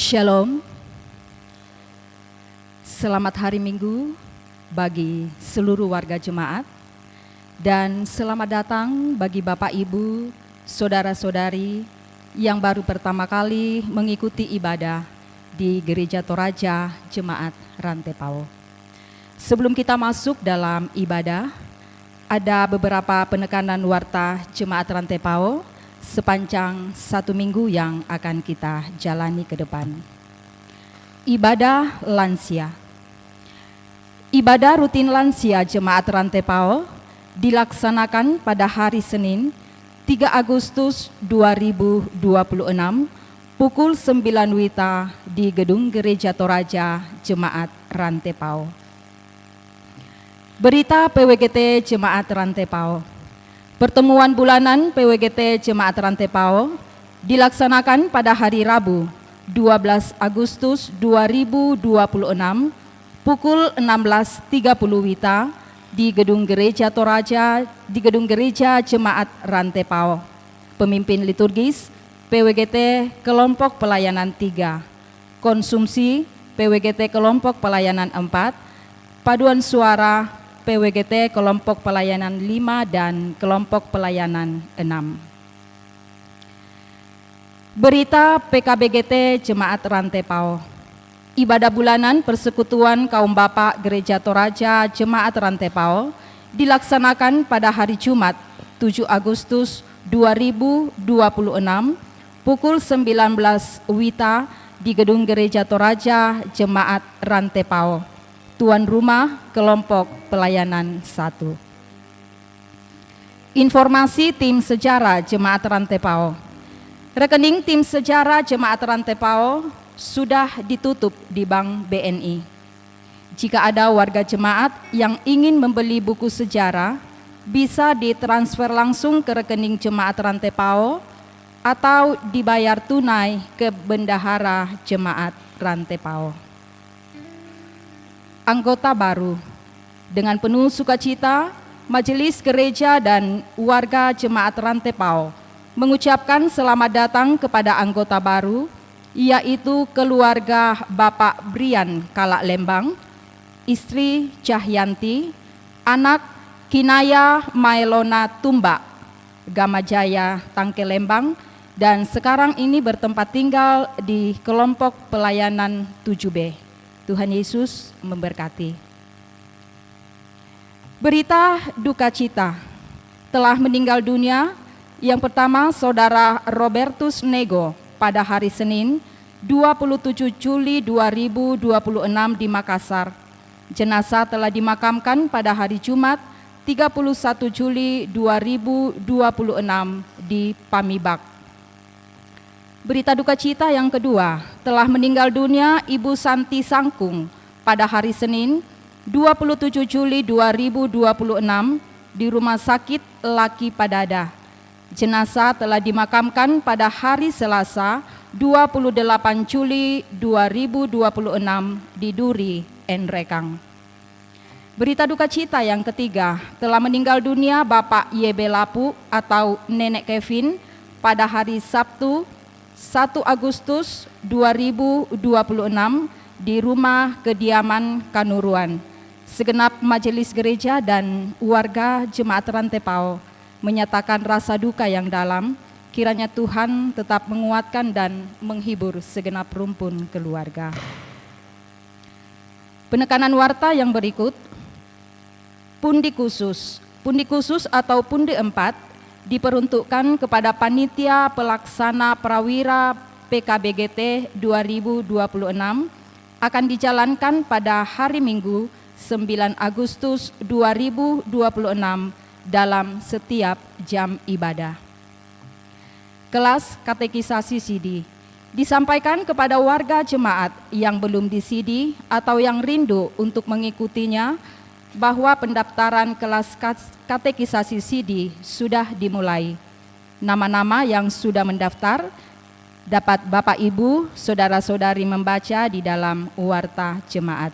Shalom, selamat hari Minggu bagi seluruh warga jemaat dan selamat datang bagi Bapak Ibu, Saudara-saudari yang baru pertama kali mengikuti ibadah di Gereja Toraja Jemaat Rantepao. Sebelum kita masuk dalam ibadah, ada beberapa penekanan warta Jemaat Rantepao sepanjang 1 minggu yang akan kita jalani ke depan. Ibadah lansia. Ibadah rutin lansia Jemaat Rantepao dilaksanakan pada hari Senin 3 Agustus 2026 pukul 9 WITA di Gedung Gereja Toraja Jemaat Rantepao. Berita PWGT Jemaat Rantepao. Pertemuan bulanan PWGT Jemaat Rantepao dilaksanakan pada hari Rabu 12 Agustus 2026 pukul 16.30 WITA di Gedung Gereja Toraja di Gedung Gereja Jemaat Rantepao. Pemimpin liturgis PWGT Kelompok Pelayanan 3, konsumsi PWGT Kelompok Pelayanan 4, paduan suara PWGT Kelompok Pelayanan 5 dan Kelompok Pelayanan 6. Berita PKBGT Jemaat Rantepao. Ibadah bulanan Persekutuan Kaum Bapak Gereja Toraja Jemaat Rantepao dilaksanakan pada hari Jumat 7 Agustus 2026 pukul 19 WITA di Gedung Gereja Toraja Jemaat Rantepao. Tuan rumah Kelompok Pelayanan 1. Informasi tim sejarah Jemaat Rantepao. Rekening tim sejarah Jemaat Rantepao sudah ditutup di Bank BNI. Jika ada warga jemaat yang ingin membeli buku sejarah, bisa ditransfer langsung ke rekening Jemaat Rantepao atau dibayar tunai ke Bendahara Jemaat Rantepao. Anggota baru. Dengan penuh sukacita, Majelis Gereja dan warga Jemaat Rantepao mengucapkan selamat datang kepada anggota baru, yaitu keluarga Bapak Brian Kalak Lembang, istri Cahyanti, anak Kinaya Maelona Tumbak, Gamajaya Tangke Lembang, dan sekarang ini bertempat tinggal di kelompok pelayanan 7B. Tuhan Yesus memberkati. Berita duka cita. Telah meninggal dunia yang pertama Saudara Robertus Nego pada hari Senin 27 Juli 2026 di Makassar. Jenazah telah dimakamkan pada hari Jumat 31 Juli 2026 di Pamibak. Berita duka cita yang kedua, telah meninggal dunia Ibu Santi Sangkung pada hari Senin 27 Juli 2026 di Rumah Sakit Laki Padada. Jenazah telah dimakamkan pada hari Selasa 28 Juli 2026 di Duri, Enrekang. Berita duka cita yang ketiga, telah meninggal dunia Bapak YB Lapu atau Nenek Kevin pada hari Sabtu 1 Agustus 2026 di rumah kediaman Kanuruan. Segenap majelis gereja dan warga Jemaat Rantepao menyatakan rasa duka yang dalam, kiranya Tuhan tetap menguatkan dan menghibur segenap rumpun keluarga. Penekanan warta yang berikut, pundi khusus atau pundi 4 diperuntukkan kepada Panitia Pelaksana Prawira PKBGT 2026 akan dijalankan pada hari Minggu 9 Agustus 2026 dalam setiap jam ibadah. Kelas katekisasi CD disampaikan kepada warga jemaat yang belum di CD atau yang rindu untuk mengikutinya bahwa pendaftaran kelas katekisasi CD sudah dimulai. Nama-nama yang sudah mendaftar dapat Bapak Ibu, Saudara-saudari membaca di dalam warta jemaat.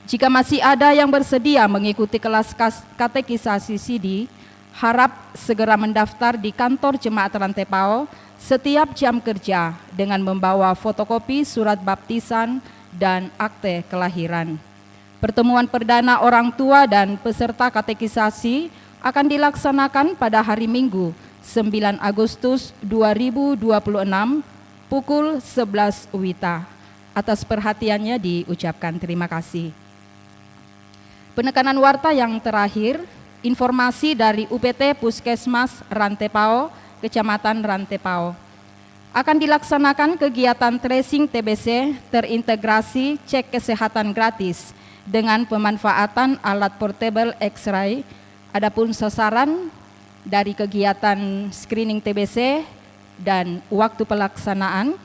Jika masih ada yang bersedia mengikuti kelas katekisasi CD, harap segera mendaftar di kantor Jemaat Rantepao setiap jam kerja dengan membawa fotokopi surat baptisan dan akte kelahiran. Pertemuan perdana orang tua dan peserta katekisasi akan dilaksanakan pada hari Minggu 9 Agustus 2026 pukul 11 WITA. Atas perhatiannya diucapkan terima kasih. Penekanan warta yang terakhir, informasi dari UPT Puskesmas Rantepao, Kecamatan Rantepao. Akan dilaksanakan kegiatan tracing TBC terintegrasi cek kesehatan gratis dengan pemanfaatan alat portable X-ray. Adapun sasaran dari kegiatan screening TBC dan waktu pelaksanaan,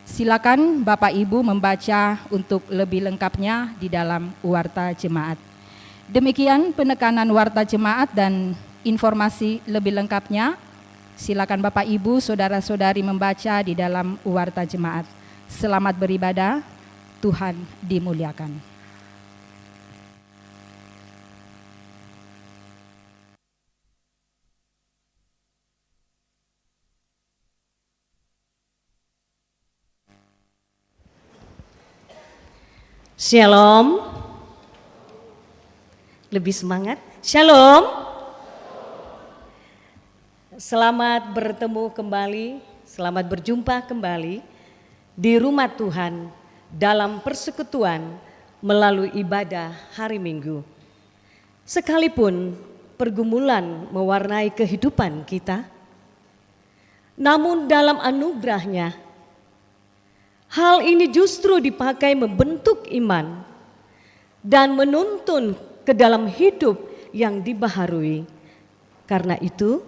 silakan Bapak Ibu membaca untuk lebih lengkapnya di dalam warta jemaat. Demikian penekanan warta jemaat dan informasi lebih lengkapnya. Silakan Bapak Ibu, saudara-saudari membaca di dalam warta jemaat. Selamat beribadah, Tuhan dimuliakan. Shalom. Lebih semangat. Shalom. Selamat bertemu kembali, selamat berjumpa kembali di rumah Tuhan dalam persekutuan melalui ibadah hari Minggu. Sekalipun pergumulan mewarnai kehidupan kita, namun dalam anugerahnya, hal ini justru dipakai membentuk iman dan menuntun ke dalam hidup yang dibaharui. Karena itu,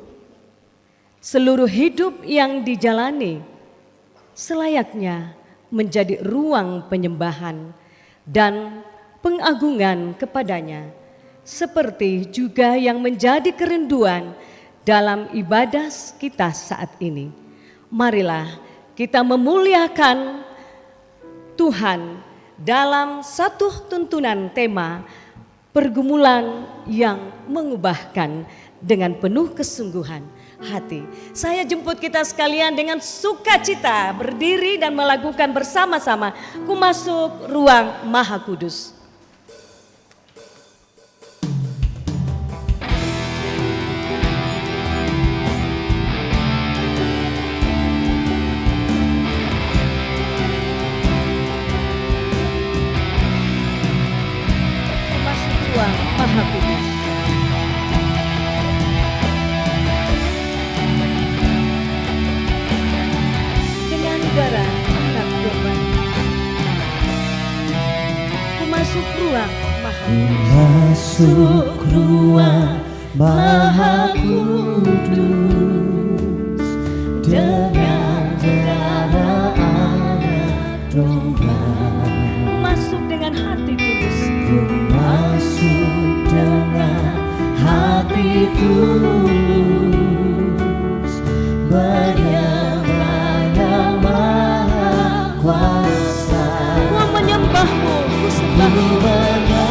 seluruh hidup yang dijalani selayaknya menjadi ruang penyembahan dan pengagungan kepadanya, seperti juga yang menjadi kerinduan dalam ibadah kita saat ini. Marilah kita memuliakan Tuhan dalam satu tuntunan tema pergumulan yang mengubahkan dengan penuh kesungguhan hati. Saya jemput kita sekalian dengan sukacita berdiri dan melakukan bersama-sama Ku Masuk Ruang Maha Kudus. Maha Kudus. Dengan darah anak domba, Ku masuk ruang Maha Kudus. Ku masuk ruang Maha Kudus dengan darah anak domba. Ku masuk dengan hati tulus. Ku masuk dengan hati tulus menyembah Yang Maha Kuasa. Ku menyembahmu, ku sembahmu.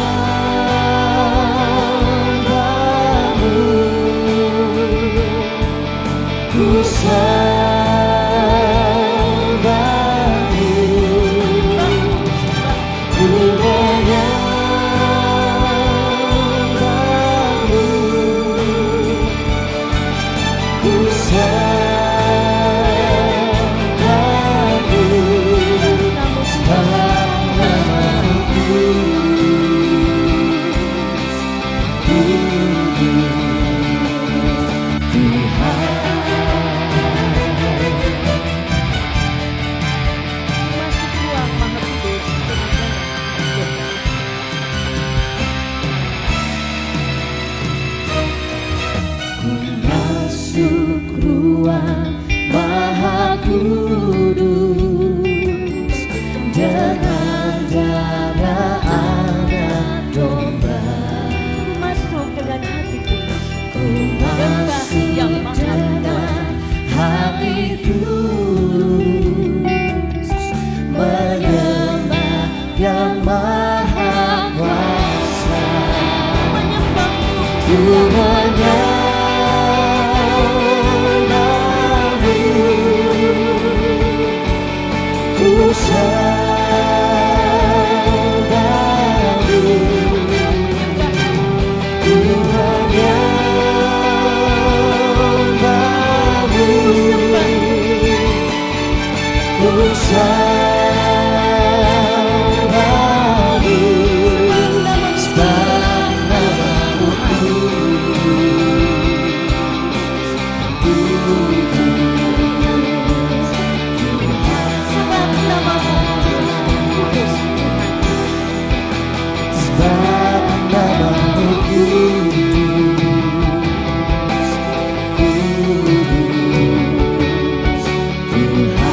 Ku sembahmu, ku menyembahmu, ku sembahmu, namamu kudus, Tuhan. Masuk ruang Maha Kudus dengan darah domba. Ku masuk ruang Maha Kudus dengan darah anak domba. Ku masuk dengan hati tulus. Ku masuk dengan hati tulus menyembah Yang Maha Kuasa. Menyembahmu, Ku menyembahmu, sembahmu, sebab namamu sebab namamu kudus, kudus Tuhan.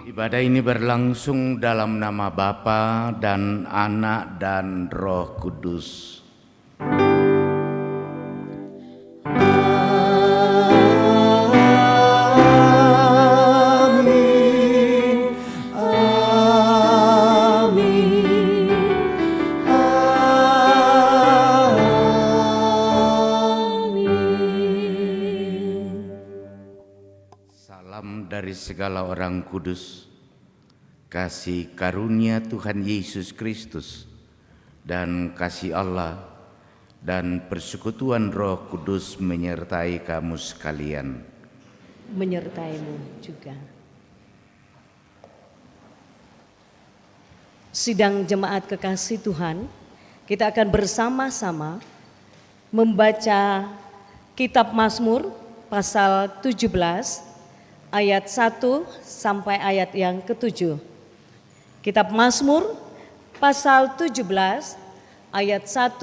Ibadah ini berlangsung dalam nama Bapa dan Anak dan Roh Kudus. Amin, amin, amin. Salam dari segala orang kudus, kasih karunia Tuhan Yesus Kristus, dan kasih Allah, dan persekutuan Roh Kudus menyertai kamu sekalian. Menyertaimu juga. Sidang jemaat kekasih Tuhan, kita akan bersama-sama membaca kitab Mazmur pasal 17 ayat 1 sampai ayat yang ke-7. Kitab Mazmur pasal 17 ayat 1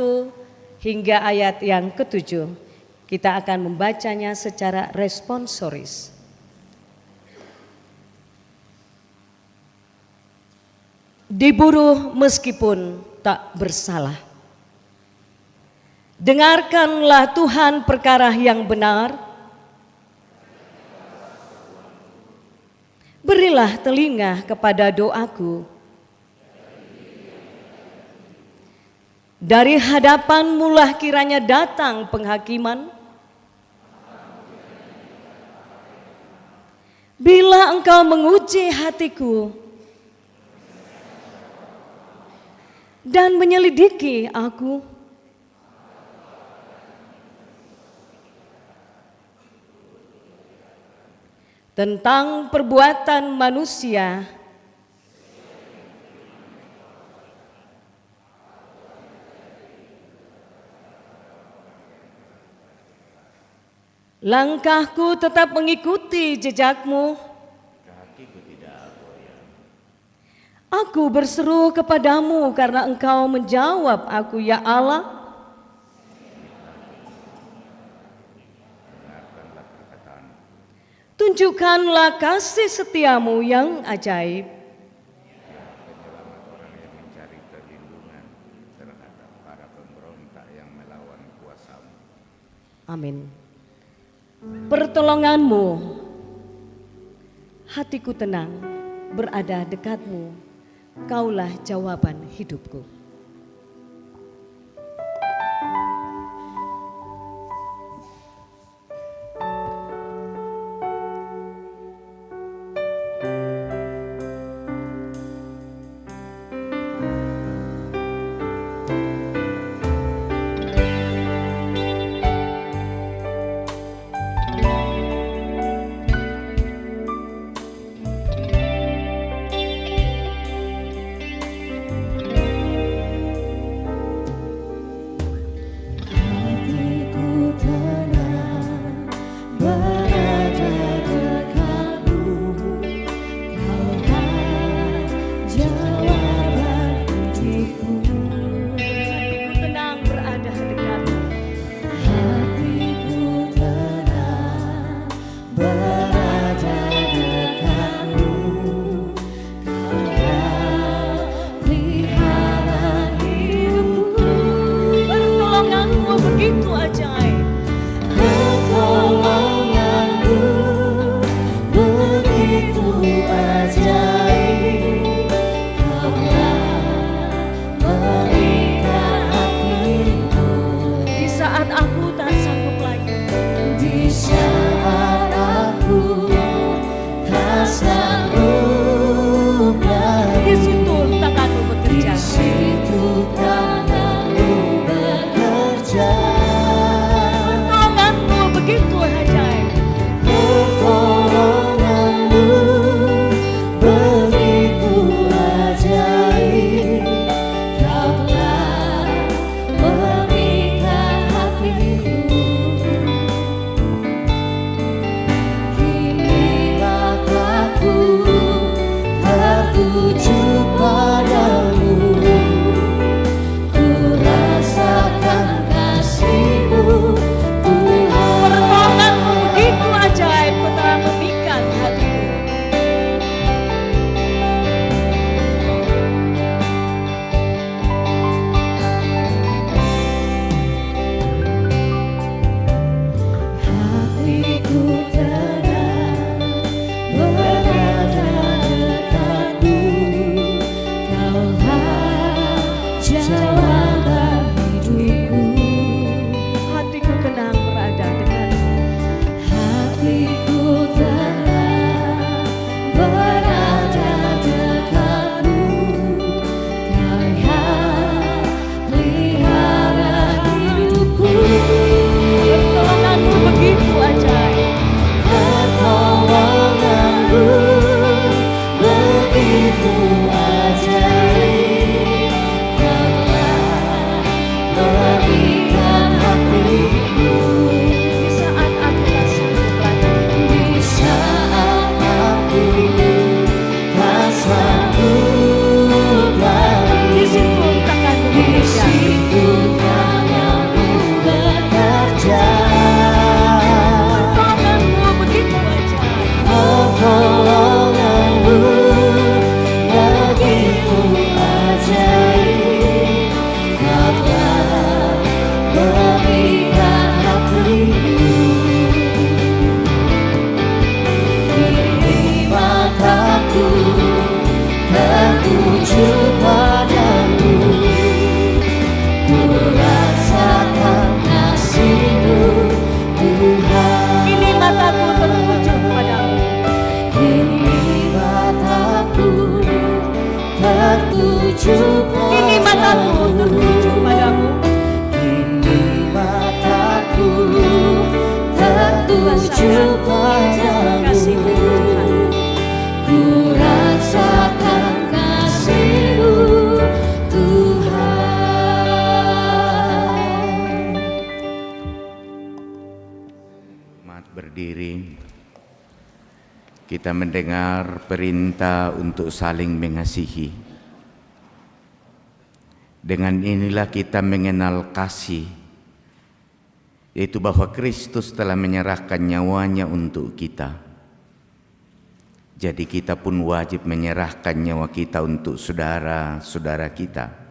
hingga ayat yang ke-7. Kita akan membacanya secara responsoris. Diburuh meskipun tak bersalah. Dengarkanlah Tuhan perkara yang benar. Berilah telinga kepada doaku. Dari hadapanmu lah kiranya datang penghakiman. Bila engkau menguji hatiku dan menyelidiki aku, tentang perbuatan manusia, langkahku tetap mengikuti jejakmu. Aku berseru kepadamu karena engkau menjawab aku, ya Allah. Tunjukkanlah kasih setiamu yang ajaib. Mencari perlindungan terhadap para pemberontak yang melawan kuasamu. Amin. Pertolonganmu, hatiku tenang, berada dekatmu, kaulah jawaban hidupku. Begitu saja. Berdiri. Kita mendengar perintah untuk saling mengasihi. Dengan inilah kita mengenal kasih, yaitu bahwa Kristus telah menyerahkan nyawanya untuk kita. Jadi kita pun wajib menyerahkan nyawa kita untuk saudara-saudara kita.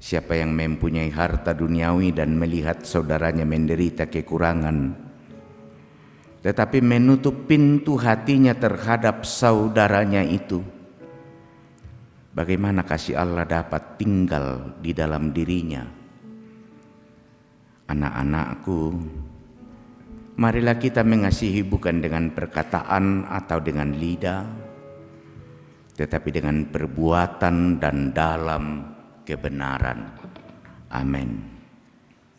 Siapa yang mempunyai harta duniawi dan melihat saudaranya menderita kekurangan, tetapi menutup pintu hatinya terhadap saudaranya itu, bagaimana kasih Allah dapat tinggal di dalam dirinya? Anak-anakku, marilah kita mengasihi bukan dengan perkataan atau dengan lidah, tetapi dengan perbuatan dan dalam kebenaran. Amin.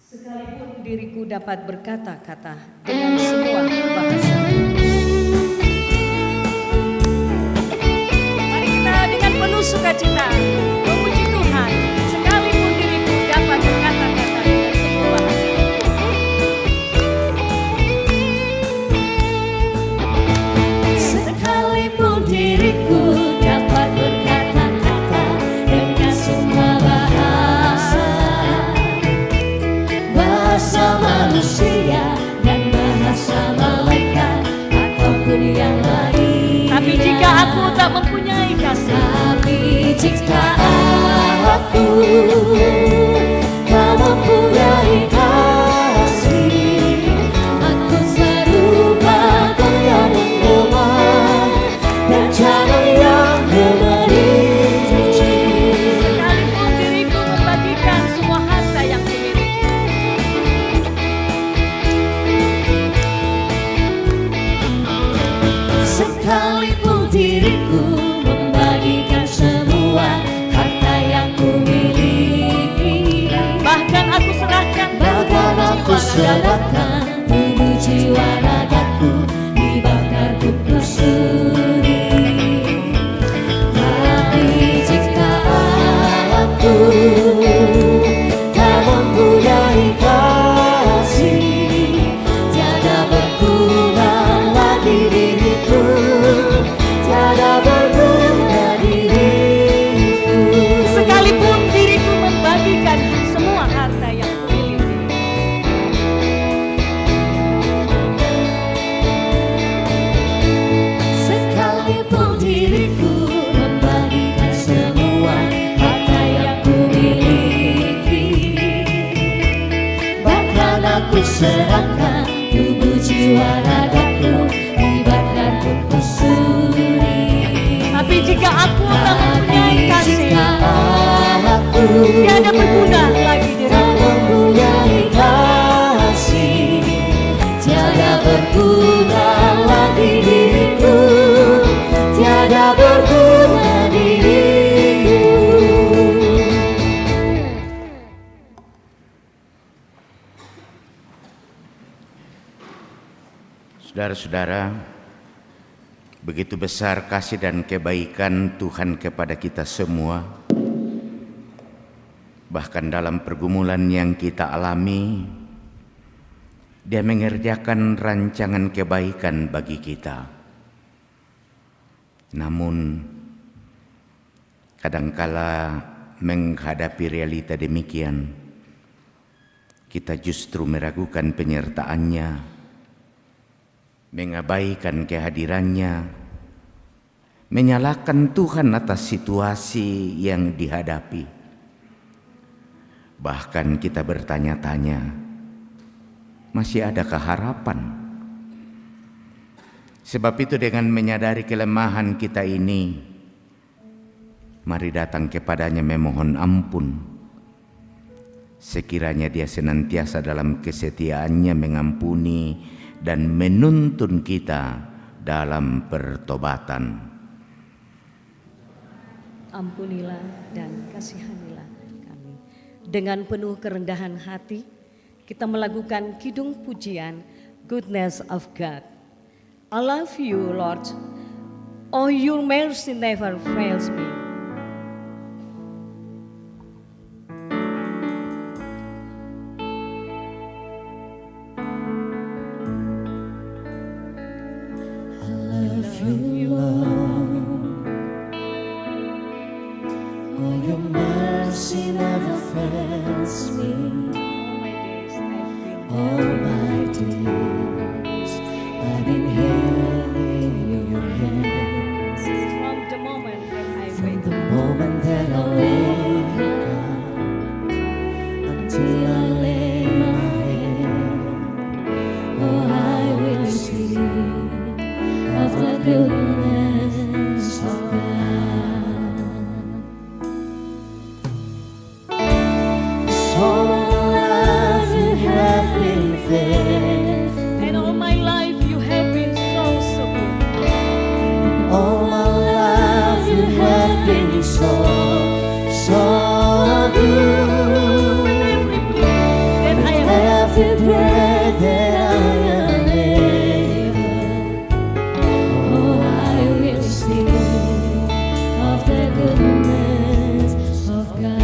Sekalipun diriku dapat berkata-kata dengan semua bahasa. Mari kita dengan penuh sukacita memuji Tuhan. Sekalipun diriku dapat berkata-kata dengan semua bahasa. Sekalipun diriku dapat berkata-kata dengan semua bahasa, bahasa manusia dan bahasa malaikat ataupun yang lain. Tapi jika aku tak mempunyai kasih, Tapi jika aku tak mempunyai kasih, aku serupa goyang lemah dan jalan yang gemericik. sekalipun diriku membagikan semua harta yang kumiliki, Sekalipun diriku membagikan semua harta yang kumiliki, bahkan aku serahkan bahkan aku serahkan tubuh jiwa ragaku dibakar kukus suri. Tapi jika aku tak mempunyai kasih, tiada berguna lagi diriku, tiada berguna diriku. sekalipun diriku membagikan semua harta yang kumiliki. Sekalipun diriku membagikan semua harta yang kumiliki, bahkan aku serahkan tubuh jiwa ragaku dibakar kukus suri. Tapi jika aku tak mempunyai Tapi kasih, jika aku tiada berguna lagi tak diriku. mempunyai kasih, tiada berguna lagi diriku, tiada berguna diriku. Saudara-saudara, begitu besar kasih dan kebaikan Tuhan kepada kita semua. Bahkan dalam pergumulan yang kita alami, Dia mengerjakan rancangan kebaikan bagi kita. Namun, kadangkala menghadapi realita demikian, kita justru meragukan penyertaannya, mengabaikan kehadirannya, menyalahkan Tuhan atas situasi yang dihadapi. Bahkan kita bertanya-tanya, masih adakah harapan? Sebab itu dengan menyadari kelemahan kita ini, mari datang kepadanya memohon ampun. Sekiranya Dia senantiasa dalam kesetiaannya mengampuni dan menuntun kita dalam pertobatan. Ampunilah dan kasihanilah kami. Dengan penuh kerendahan hati, kita melakukan kidung pujian Goodness of God. I love you, Lord. Oh, your mercy never fails me. All my days I've been held in your hands. From the moment that I From wake the moment that I wake up until I lay my head, oh, I will sing of the goodness of God. 'Cause all my life you have been fair, and all my life you have been so good. all my life you have been so good. And I am Every breath that I am able, oh, I will sing of the goodness of God.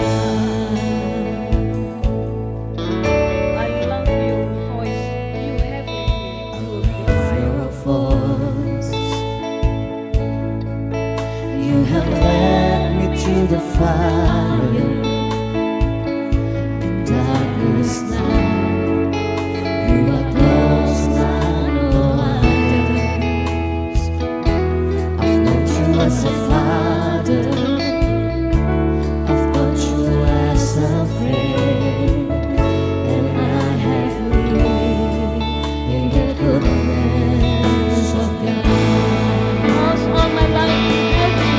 I love your voice. You have led me to the fire. Your voice, you have led me through the fire, in darkness now. You are close like no others. I've known you as a father, I've known you as a friend, and I have lived in the goodness of God. Because all my life you have been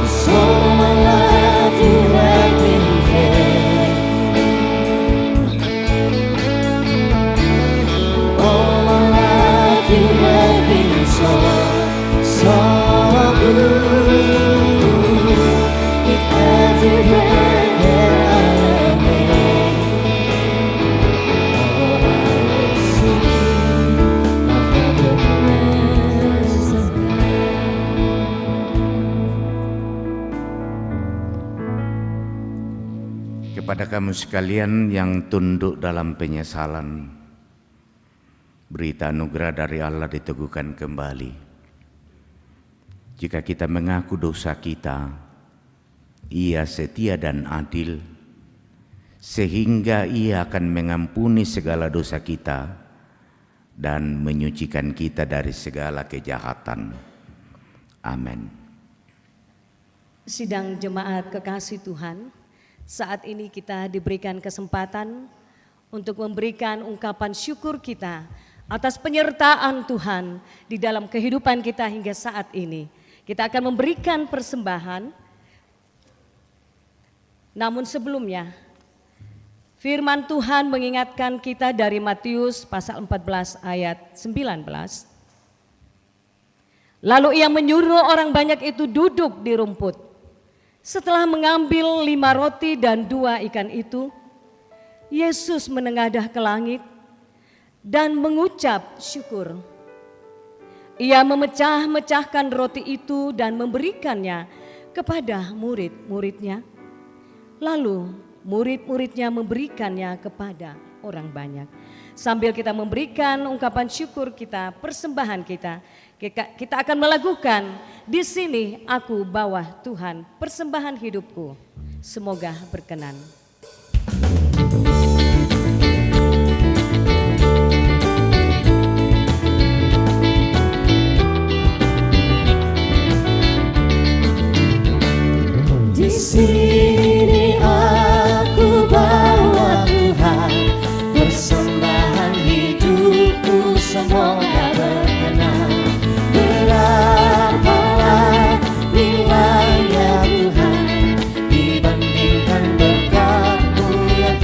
'Cause all my life you have been faithful. All my life you have been so good. With every breath that I am able, oh, I will sing of the goodness of God. Kepada kamu sekalian yang tunduk dalam penyesalan, berita anugerah dari Allah diteguhkan kembali. Jika kita mengaku dosa kita, Ia setia dan adil, sehingga Ia akan mengampuni segala dosa kita dan menyucikan kita dari segala kejahatan. Amin. Sidang jemaat kekasih Tuhan, saat ini kita diberikan kesempatan untuk memberikan ungkapan syukur kita atas penyertaan Tuhan di dalam kehidupan kita hingga saat ini. Kita akan memberikan persembahan, namun sebelumnya firman Tuhan mengingatkan kita dari Matius pasal 14 ayat 19. Lalu ia menyuruh orang banyak itu duduk di rumput. Setelah mengambil 5 roti dan 2 ikan itu, Yesus menengadah ke langit dan mengucap syukur. Ia memecah-mecahkan roti itu dan memberikannya kepada murid-muridnya. Lalu murid-muridnya memberikannya kepada orang banyak. Sambil kita memberikan ungkapan syukur kita, persembahan kita akan melakukan di sini aku bawa Tuhan persembahan hidupku. Semoga berkenan. Di sini aku bawa Tuhan persembahan hidupku, semoga berkenan. Berapalah nilainya Tuhan dibandingkan berkat-Mu yang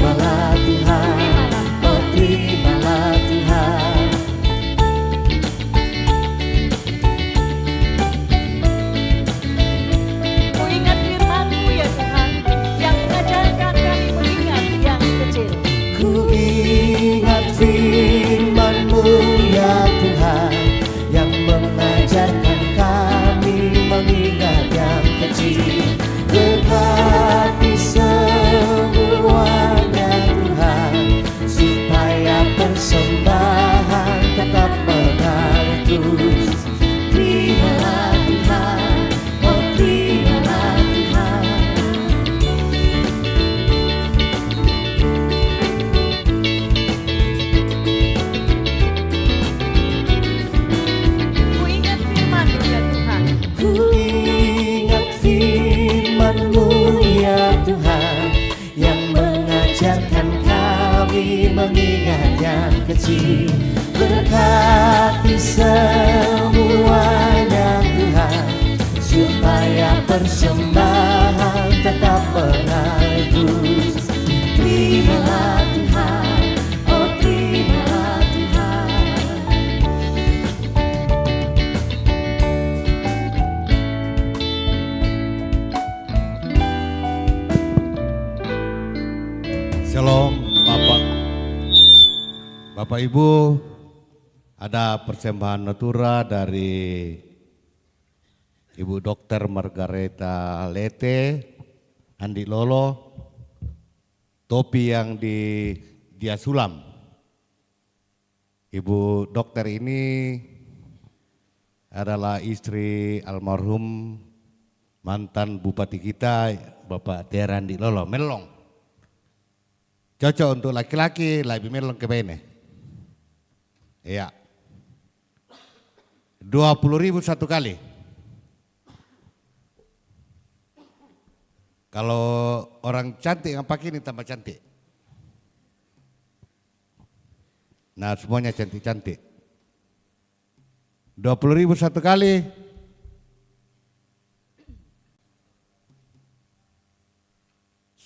terimalah Tuhan, oh terimalah Tuhan. Ku ingat firman-Mu ya Tuhan, yang mengajarkan kami mengingat yang kecil. Ku ingat firman-Mu ya Tuhan, yang mengajarkan kami mengingat yang kecil. Berkati semuanya Tuhan, supaya persembahan tetap mengalir terus. Terimalah Tuhan, oh terimalah Tuhan. Ku ingat firman-Mu ya Tuhan, Ku ingat firman-Mu ya Tuhan, yang mengajarkan kami mengingat yang kecil. Berkati semuanya Tuhan, supaya persembahan tetap mengalir terus. Terimalah Tuhan, oh terimalah Tuhan. Shalom Bapak Ibu, ada persembahan natura dari Ibu Dr. Margareta Lete, Andi Lolo, topi yang dia sulam. Ibu dokter ini adalah istri almarhum mantan bupati kita, Bapak Tiara Andi Lolo, melong. Cocok untuk laki-laki, lebih melong ke bene. Iya. 20.000 satu kali. Kalau orang cantik yang pakai ini tambah cantik. Nah semuanya cantik-cantik. 20.000 satu kali.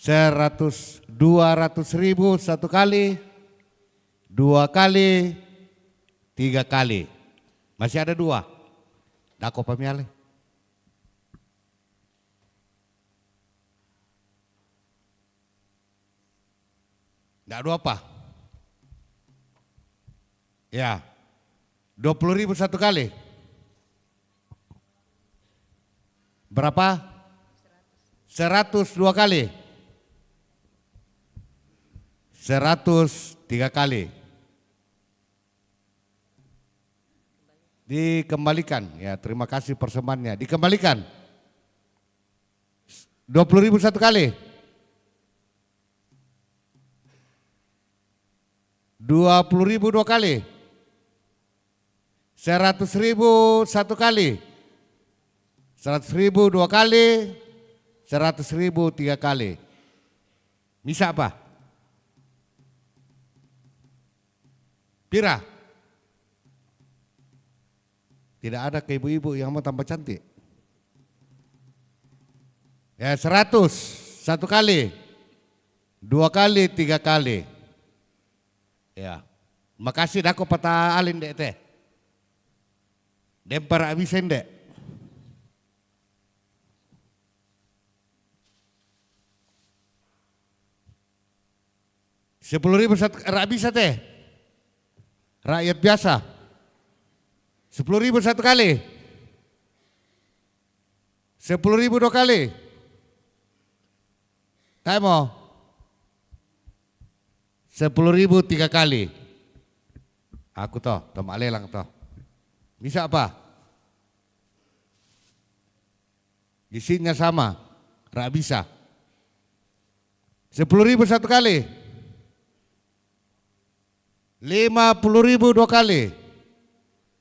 $200.000 satu kali, 2 kali, 3 kali. Masih ada 2. Dako pamiale. Nggak 2 apa? Ya, 20.000 satu kali. Berapa? 100 2 kali. 100 3 kali. Dikembalikan, ya terima kasih persembahannya. Dikembalikan. 20.000 satu kali. 20.000 2 kali. 100.000 satu kali. 100.000 2 kali. 100.000 3 kali. Bisa apa? Pira? Tidak ada ke ibu-ibu yang mau tambah cantik. Ya 100 satu kali, 2 kali, 3 kali. Ya, makasih dah kau patah alin dek teh. Dempar abisin dek. $10.000 satu, rak bisa teh. Rakyat biasa. 10.000 satu kali. 10.000 2 kali. Tak mau? 10.000 3 kali. Aku toh, tomak lelang toh. Bisa apa? Isinya sama. Rak bisa. 10.000 satu kali. 50.000 2 kali.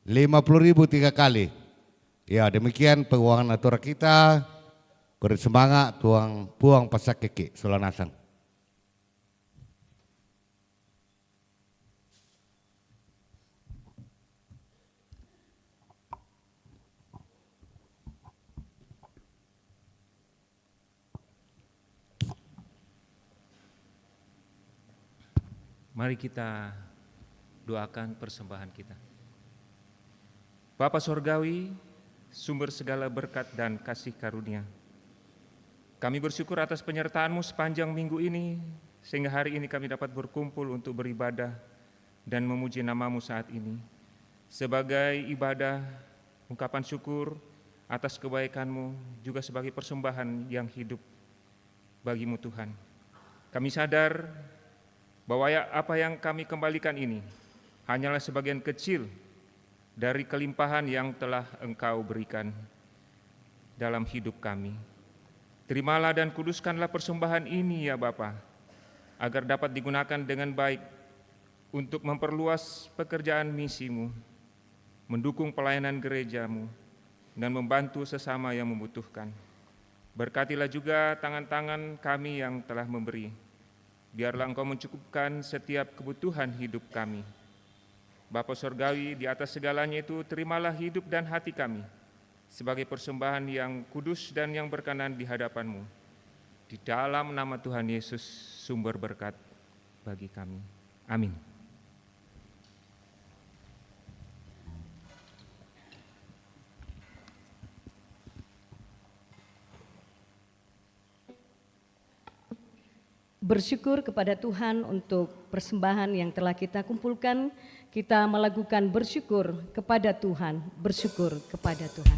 50.000 3 kali. Ya demikian penguangan natura kita. Beri semangat tuang puang pasak keki Sulanasan. Mari kita doakan persembahan kita. Bapa Sorgawi, sumber segala berkat dan kasih karunia, kami bersyukur atas penyertaan-Mu sepanjang minggu ini, sehingga hari ini kami dapat berkumpul untuk beribadah dan memuji nama-Mu saat ini. Sebagai ibadah, ungkapan syukur atas kebaikan-Mu, juga sebagai persembahan yang hidup bagi-Mu Tuhan. Kami sadar bahwa apa yang kami kembalikan ini hanyalah sebagian kecil dari kelimpahan yang telah Engkau berikan dalam hidup kami. Terimalah dan kuduskanlah persembahan ini ya Bapa, agar dapat digunakan dengan baik untuk memperluas pekerjaan misi-Mu, mendukung pelayanan gereja-Mu, dan membantu sesama yang membutuhkan. Berkatilah juga tangan-tangan kami yang telah memberi. Biarlah Engkau mencukupkan setiap kebutuhan hidup kami. Bapa Sorgawi, di atas segalanya itu terimalah hidup dan hati kami sebagai persembahan yang kudus dan yang berkenan di hadapan-Mu. Di dalam nama Tuhan Yesus, sumber berkat bagi kami. Amin. Bersyukur kepada Tuhan untuk persembahan yang telah kita kumpulkan. Kita melakukan bersyukur kepada Tuhan, bersyukur kepada Tuhan.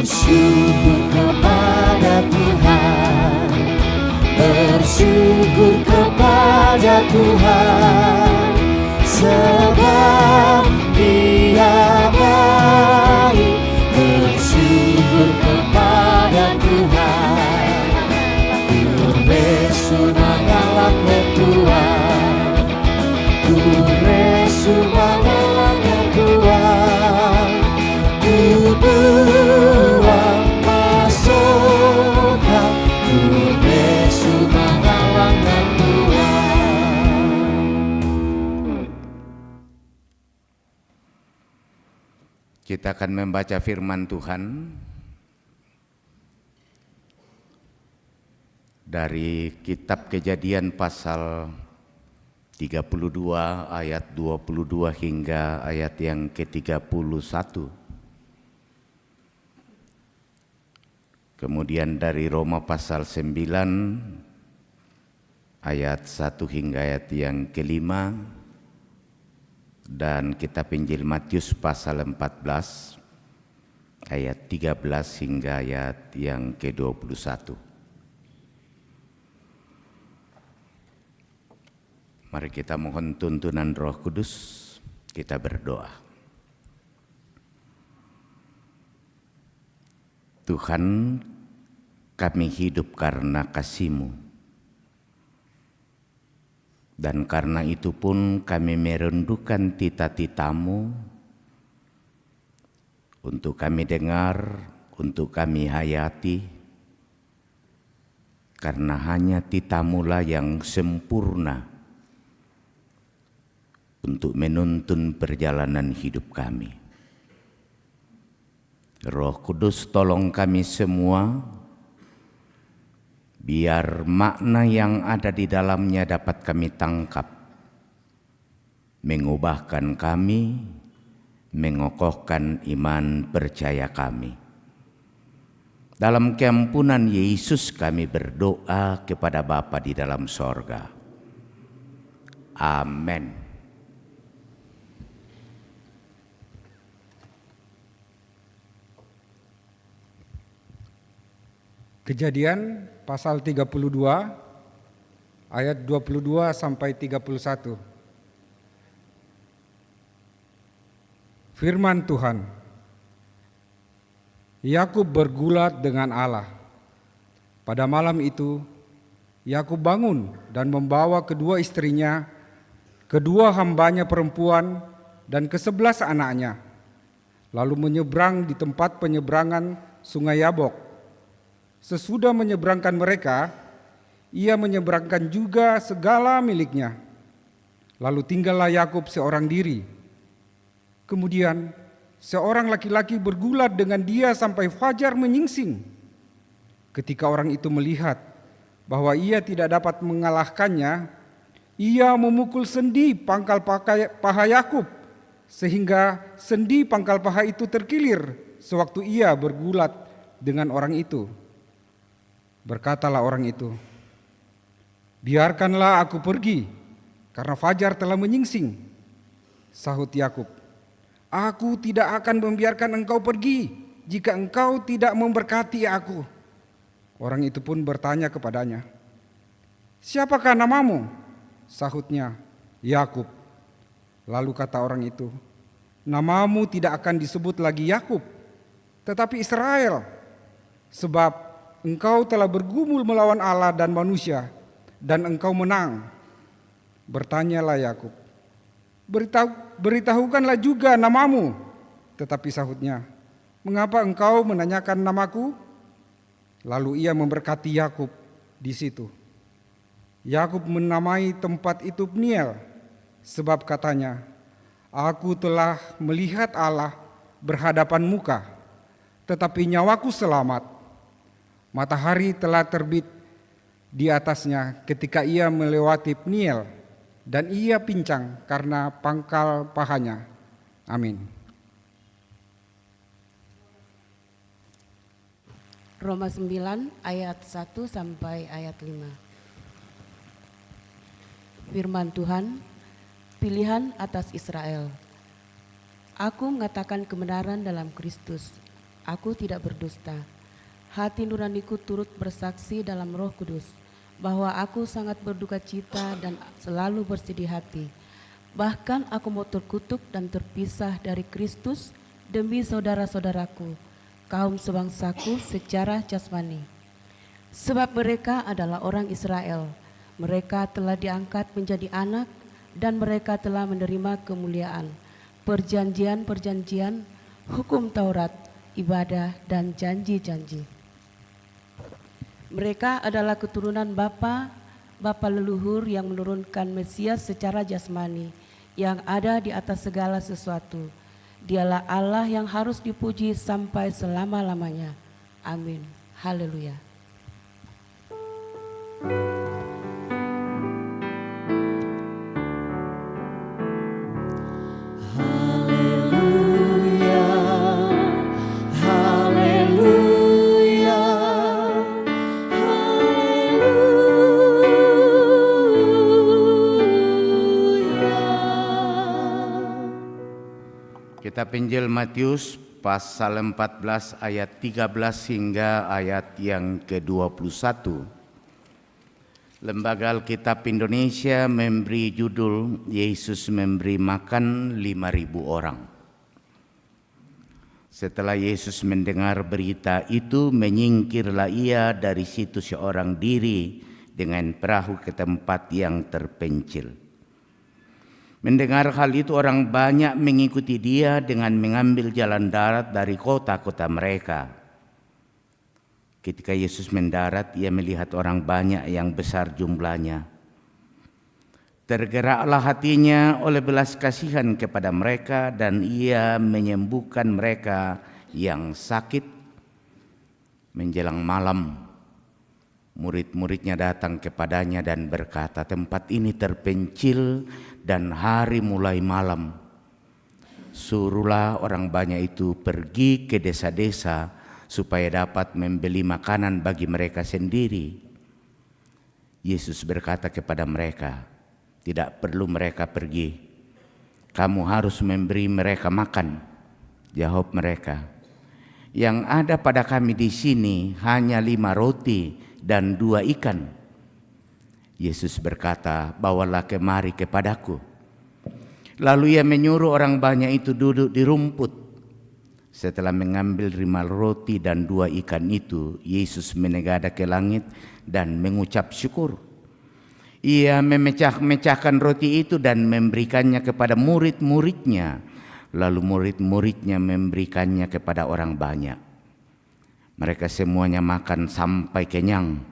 Bersyukur kepada Tuhan, bersyukur kepada Tuhan, sebab Dia baik. Bersyukur kepada Tuhan, Tuhan mangalah Tuhan, Tuhan mangalah Tuhan, Tuhan masukkan, Tuhan mangalah Tuhan. Kita akan membaca firman Tuhan dari kitab Kejadian pasal 32 ayat 22 hingga ayat yang ke-31. Kemudian dari Roma pasal 9 ayat 1 hingga ayat yang ke-5. Dan kitab Injil Matius pasal 14 ayat 13 hingga ayat yang ke-21. Mari kita mohon tuntunan Roh Kudus, kita berdoa. Tuhan, kami hidup karena kasih-Mu. Dan karena itu pun kami merendahkan tita-tita-Mu untuk kami dengar, untuk kami hayati, karena hanya tita-Mu lah yang sempurna untuk menuntun perjalanan hidup kami. Roh Kudus, tolong kami semua, biar makna yang ada di dalamnya dapat kami tangkap, mengubahkan kami, mengokohkan iman percaya kami. Dalam keampunan Yesus kami berdoa kepada Bapa di dalam sorga. Amin. Kejadian pasal 32 ayat 22 sampai 31. Firman Tuhan. Yakub bergulat dengan Allah. Pada malam itu Yakub bangun dan membawa kedua istrinya, kedua hambanya perempuan dan ke-11 anaknya, lalu menyeberang di tempat penyeberangan Sungai Yabok. Sesudah menyeberangkan mereka, ia menyeberangkan juga segala miliknya. Lalu tinggallah Yakub seorang diri. Kemudian seorang laki-laki bergulat dengan dia sampai fajar menyingsing. Ketika orang itu melihat bahwa ia tidak dapat mengalahkannya, ia memukul sendi pangkal paha Yakub, sehingga sendi pangkal paha itu terkilir sewaktu ia bergulat dengan orang itu. Berkatalah orang itu, "Biarkanlah aku pergi, karena fajar telah menyingsing." Sahut Yakub, "Aku tidak akan membiarkan engkau pergi jika engkau tidak memberkati aku." Orang itu pun bertanya kepadanya, "Siapakah namamu?" Sahutnya, "Yakub." Lalu kata orang itu, "Namamu tidak akan disebut lagi Yakub, tetapi Israel, sebab engkau telah bergumul melawan Allah dan manusia, dan engkau menang." Bertanyalah Yakub, "Beritahukanlah juga namamu." Tetapi sahutnya, "Mengapa engkau menanyakan namaku?" Lalu ia memberkati Yakub di situ. Yakub menamai tempat itu Peniel, sebab katanya, "Aku telah melihat Allah berhadapan muka, tetapi nyawaku selamat." Matahari telah terbit di atasnya ketika ia melewati Peniel, dan ia pincang karena pangkal pahanya. Amin. Roma 9 ayat 1 sampai ayat 5. Firman Tuhan, pilihan atas Israel. Aku mengatakan kebenaran dalam Kristus. Aku tidak berdusta. Hati nuraniku turut bersaksi dalam Roh Kudus bahwa aku sangat berduka cita dan selalu bersedih hati. Bahkan aku mau terkutuk dan terpisah dari Kristus demi saudara-saudaraku, kaum sebangsaku secara jasmani. Sebab mereka adalah orang Israel. Mereka telah diangkat menjadi anak dan mereka telah menerima kemuliaan, perjanjian-perjanjian, hukum Taurat, ibadah dan janji-janji. Mereka adalah keturunan bapa leluhur yang menurunkan Mesias secara jasmani, yang ada di atas segala sesuatu. Dialah Allah yang harus dipuji sampai selama-lamanya. Amin. Haleluya. Kitab Injil Matius pasal 14 ayat 13 hingga ayat yang ke-21. Lembaga Alkitab Indonesia memberi judul Yesus memberi makan 5.000 orang. Setelah Yesus mendengar berita itu, menyingkirlah ia dari situ seorang diri dengan perahu ke tempat yang terpencil. Mendengar hal itu, orang banyak mengikuti dia dengan mengambil jalan darat dari kota-kota mereka. Ketika Yesus mendarat, ia melihat orang banyak yang besar jumlahnya. Tergeraklah hatinya oleh belas kasihan kepada mereka, dan ia menyembuhkan mereka yang sakit. Menjelang malam, murid-muridnya datang kepadanya dan berkata, "Tempat ini terpencil dan hari mulai malam. Suruhlah orang banyak itu pergi ke desa-desa supaya dapat membeli makanan bagi mereka sendiri." Yesus berkata kepada mereka, "Tidak perlu mereka pergi. Kamu harus memberi mereka makan." Jawab mereka, "Yang ada pada kami di sini hanya 5 roti dan 2 ikan." Yesus berkata, "Bawalah kemari kepadaku." Lalu ia menyuruh orang banyak itu duduk di rumput. Setelah mengambil 5 roti dan 2 ikan itu, Yesus menengadah ke langit dan mengucap syukur. Ia memecah-mecahkan roti itu dan memberikannya kepada murid-muridnya. Lalu murid-muridnya memberikannya kepada orang banyak. Mereka semuanya makan sampai kenyang.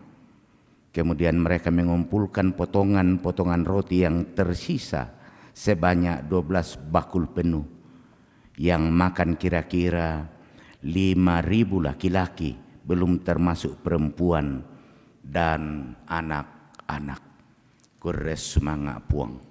Kemudian mereka mengumpulkan potongan-potongan roti yang tersisa sebanyak 12 bakul penuh. yang makan kira-kira 5.000 laki-laki, belum termasuk perempuan dan anak-anak. Kures semangat puang.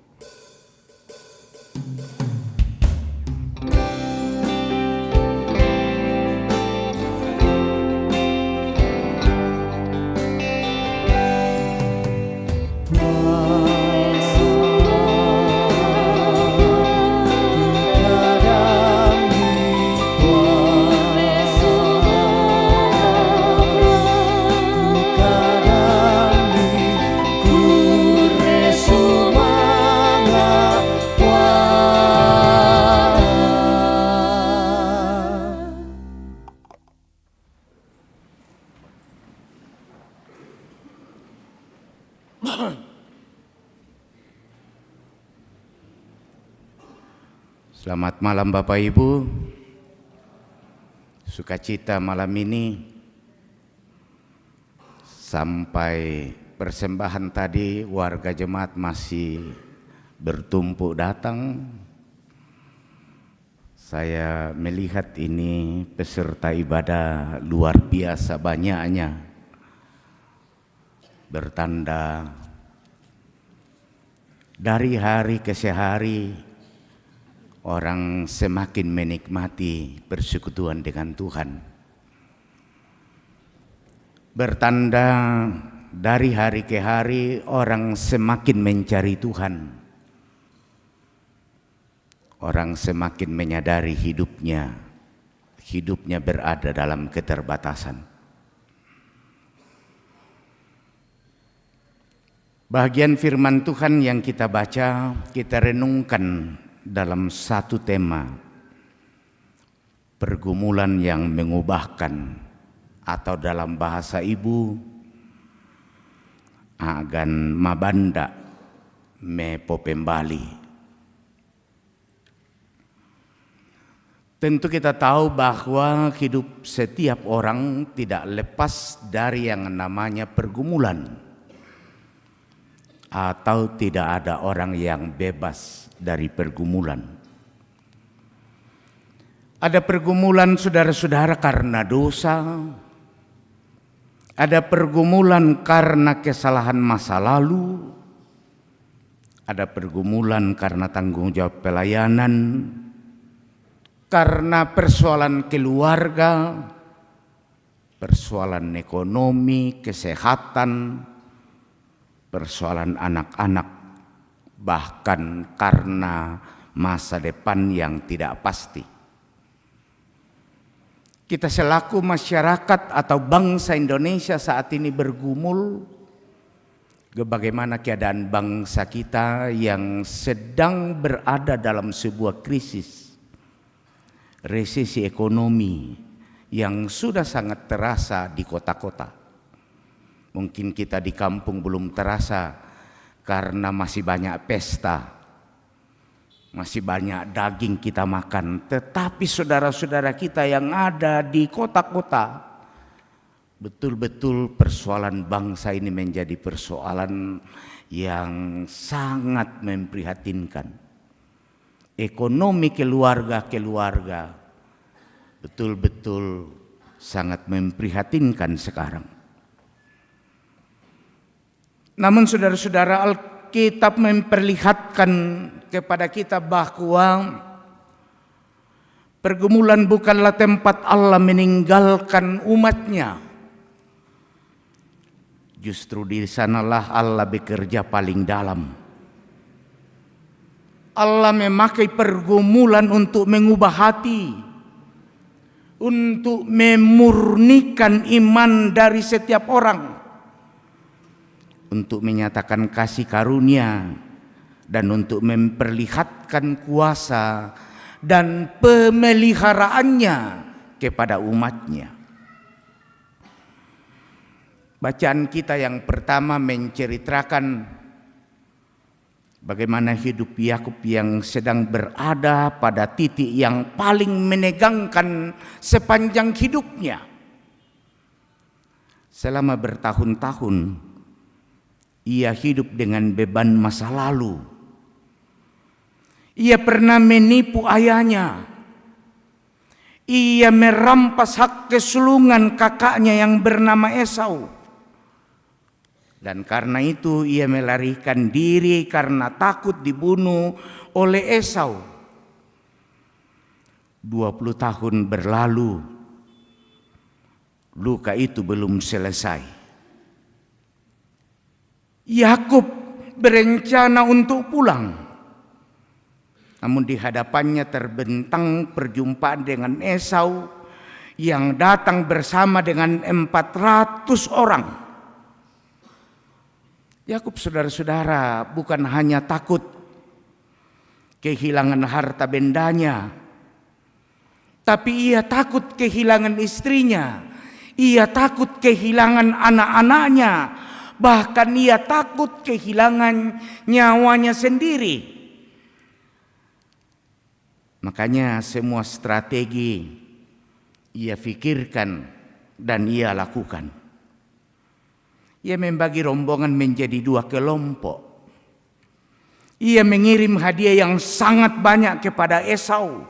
Selamat malam Bapak Ibu. Sukacita malam ini sampai persembahan tadi warga jemaat masih bertumpuk datang. Saya melihat ini peserta ibadah luar biasa banyaknya, bertanda dari hari ke hari orang semakin menikmati persekutuan dengan Tuhan. Bertanda dari hari ke hari orang semakin mencari Tuhan. Orang semakin menyadari hidupnya berada dalam keterbatasan. Bagian firman Tuhan yang kita baca, kita renungkan dalam satu tema, pergumulan yang mengubahkan, atau dalam bahasa ibu agan mabanda me popembali. Tentu kita tahu bahwa hidup setiap orang tidak lepas dari yang namanya pergumulan, atau tidak ada orang yang bebas dari pergumulan. Ada pergumulan saudara-saudara karena dosa, ada pergumulan karena kesalahan masa lalu, ada pergumulan karena tanggung jawab pelayanan, karena persoalan keluarga, persoalan ekonomi, kesehatan, persoalan anak-anak, bahkan karena masa depan yang tidak pasti. Kita selaku masyarakat atau bangsa Indonesia saat ini bergumul bagaimana keadaan bangsa kita yang sedang berada dalam sebuah krisis, resesi ekonomi yang sudah sangat terasa di kota-kota. Mungkin kita di kampung belum terasa karena masih banyak pesta, masih banyak daging kita makan. Tetapi saudara-saudara kita yang ada di kota-kota, betul-betul persoalan bangsa ini menjadi persoalan yang sangat memprihatinkan. Ekonomi keluarga betul-betul sangat memprihatinkan sekarang. Namun saudara-saudara, Alkitab memperlihatkan kepada kita bahwa pergumulan bukanlah tempat Allah meninggalkan umatnya. Justru di sanalah Allah bekerja paling dalam. Allah memakai pergumulan untuk mengubah hati, untuk memurnikan iman dari setiap orang, untuk menyatakan kasih karunia, dan untuk memperlihatkan kuasa dan pemeliharaannya kepada umatnya. Bacaan kita yang pertama menceritakan bagaimana hidup Yakub yang sedang berada pada titik yang paling menegangkan sepanjang hidupnya. Selama bertahun-tahun ia hidup dengan beban masa lalu. Ia pernah menipu ayahnya Ia merampas hak kesulungan kakaknya yang bernama Esau. Dan karena itu ia melarikan diri karena takut dibunuh oleh Esau. 20 tahun berlalu, luka itu belum selesai. Yakub berencana untuk pulang. Namun di hadapannya terbentang perjumpaan dengan Esau yang datang bersama dengan 400 orang. Yakub, saudara-saudara, bukan hanya takut kehilangan harta bendanya, tapi ia takut kehilangan istrinya, ia takut kehilangan anak-anaknya, bahkan ia takut kehilangan nyawanya sendiri. Makanya semua strategi ia pikirkan dan ia lakukan. Ia membagi rombongan menjadi 2 kelompok. Ia mengirim hadiah yang sangat banyak kepada Esau.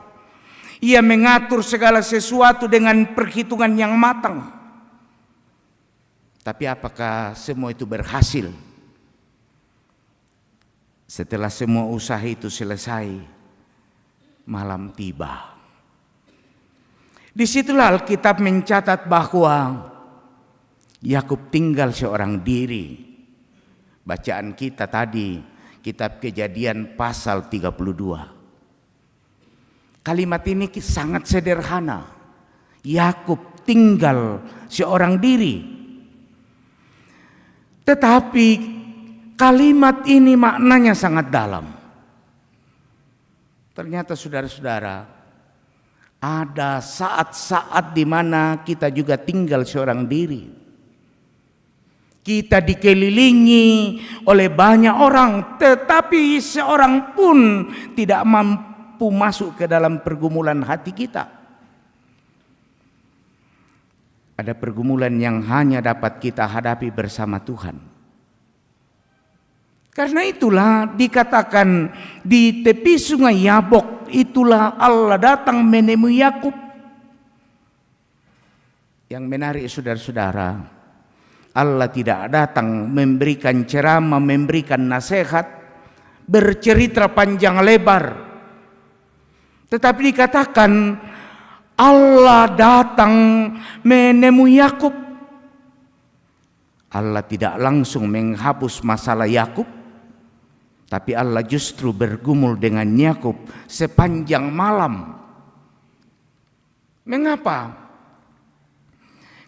Ia mengatur segala sesuatu dengan perhitungan yang matang. Tapi apakah semua itu berhasil? Setelah semua usaha itu selesai, malam tiba. Disitulah Alkitab mencatat bahwa Yakub tinggal seorang diri. Bacaan kita tadi, kitab Kejadian pasal 32. Kalimat ini sangat sederhana. Yakub tinggal seorang diri. Tetapi kalimat ini maknanya sangat dalam. Ternyata saudara-saudara, ada saat-saat di mana kita juga tinggal seorang diri. Kita dikelilingi oleh banyak orang, tetapi seorang pun tidak mampu masuk ke dalam pergumulan hati kita. Ada pergumulan yang hanya dapat kita hadapi bersama Tuhan. Karena itulah dikatakan di tepi sungai Yabok, itulah Allah datang menemui Yakub. Yang menarik saudara-saudara, Allah tidak datang memberikan ceramah, memberikan nasihat, bercerita panjang lebar. Tetapi dikatakan Allah datang menemui Yakub. Allah tidak langsung menghapus masalah Yakub, tapi Allah justru bergumul dengan Yakub sepanjang malam. Mengapa?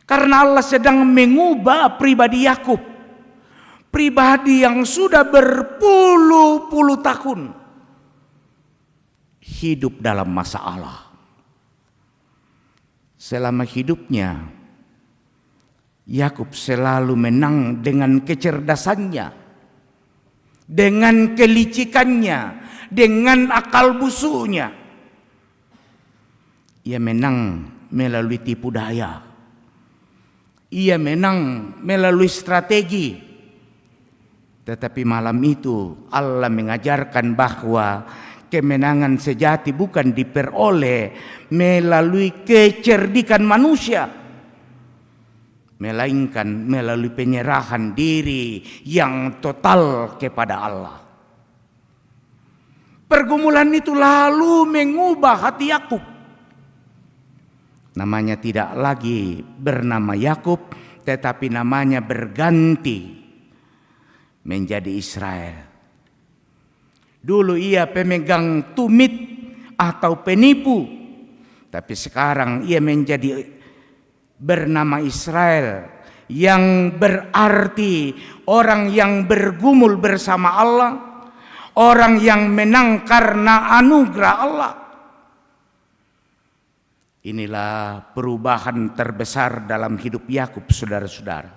Karena Allah sedang mengubah pribadi Yakub, pribadi yang sudah berpuluh-puluh tahun hidup dalam masalah. Selama hidupnya, Yakub selalu menang dengan kecerdasannya, dengan kelicikannya, dengan akal busuknya. Ia menang melalui tipu daya. Ia menang melalui strategi. Tetapi malam itu Allah mengajarkan bahwa kemenangan sejati bukan diperoleh melalui kecerdikan manusia, melainkan melalui penyerahan diri yang total kepada Allah. Pergumulan itu lalu mengubah hati Yakub. Namanya tidak lagi bernama Yakub, tetapi namanya berganti menjadi Israel. Dulu ia pemegang tumit atau penipu, tapi sekarang ia menjadi bernama Israel, yang berarti orang yang bergumul bersama Allah, orang yang menang karena anugerah Allah. Inilah perubahan terbesar dalam hidup Yakub, saudara-saudara.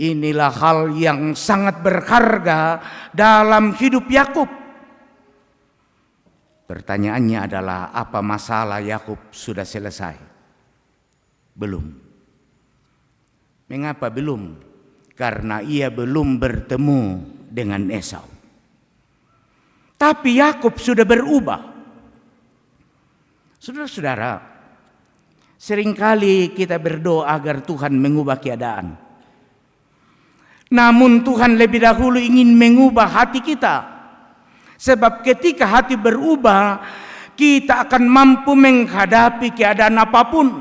Inilah hal yang sangat berharga dalam hidup Yakub. Pertanyaannya adalah, apa masalah Yakub sudah selesai? Belum. Mengapa belum? Karena ia belum bertemu dengan Esau. Tapi Yakub sudah berubah. Saudara-saudara, seringkali kita berdoa agar Tuhan mengubah keadaan. Namun Tuhan lebih dahulu ingin mengubah hati kita. Sebab ketika hati berubah, kita akan mampu menghadapi keadaan apapun.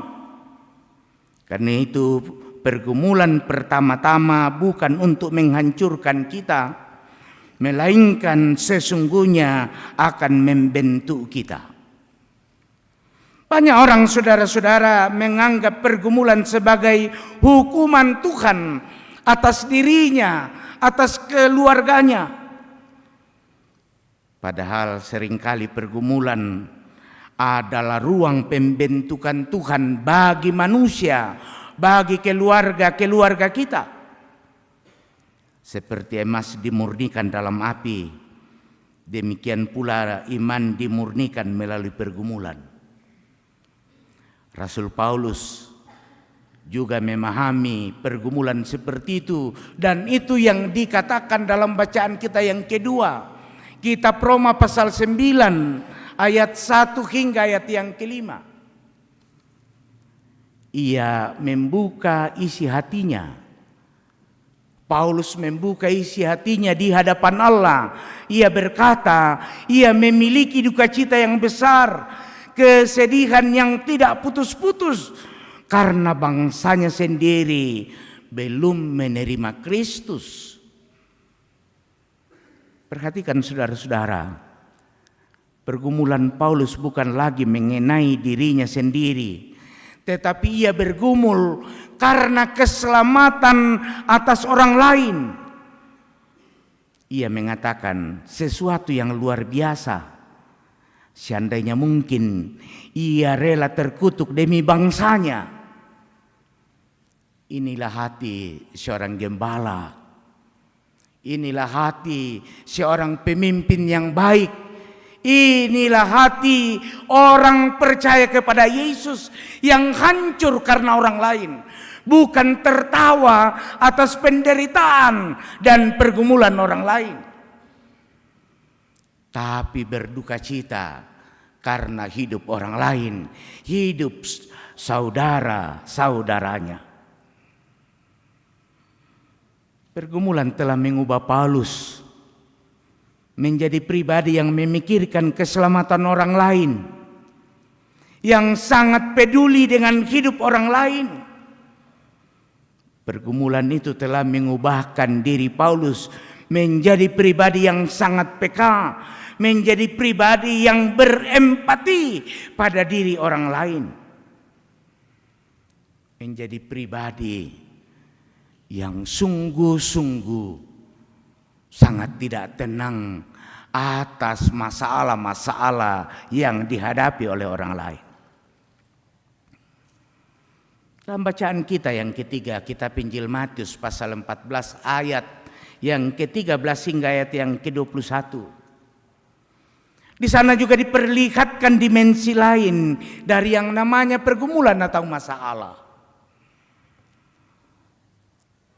Karena itu pergumulan pertama-tama bukan untuk menghancurkan kita, melainkan sesungguhnya akan membentuk kita. Banyak orang, saudara-saudara, menganggap pergumulan sebagai hukuman Tuhan atas dirinya, atas keluarganya. Padahal seringkali pergumulan adalah ruang pembentukan Tuhan bagi manusia, bagi keluarga kita. Seperti emas dimurnikan dalam api, demikian pula iman dimurnikan melalui pergumulan. Rasul Paulus juga memahami pergumulan seperti itu, dan itu yang dikatakan dalam bacaan kita yang kedua, kitab Roma pasal 9 ayat 1 hingga ayat yang kelima. Ia membuka isi hatinya. Paulus membuka isi hatinya di hadapan Allah. Ia berkata, ia memiliki duka cita yang besar, kesedihan yang tidak putus-putus, karena bangsanya sendiri belum menerima Kristus. Perhatikan saudara-saudara, pergumulan Paulus bukan lagi mengenai dirinya sendiri, tetapi ia bergumul karena keselamatan atas orang lain. Ia mengatakan sesuatu yang luar biasa. Seandainya mungkin ia rela terkutuk demi bangsanya. Inilah hati seorang gembala. Inilah hati seorang pemimpin yang baik. Inilah hati orang percaya kepada Yesus yang hancur karena orang lain. Bukan tertawa atas penderitaan dan pergumulan orang lain, tapi berduka cita karena hidup orang lain, hidup saudara-saudaranya. Pergumulan telah mengubah Paulus menjadi pribadi yang memikirkan keselamatan orang lain, yang sangat peduli dengan hidup orang lain. Pergumulan itu telah mengubahkan diri Paulus menjadi pribadi yang sangat peka, menjadi pribadi yang berempati pada diri orang lain, menjadi pribadi yang sungguh-sungguh sangat tidak tenang atas masalah-masalah yang dihadapi oleh orang lain. Dalam bacaan kita yang ketiga, kitab Injil Matius pasal 14 ayat yang ke-13 hingga ayat yang ke-21. Di sana juga diperlihatkan dimensi lain dari yang namanya pergumulan atau masalah.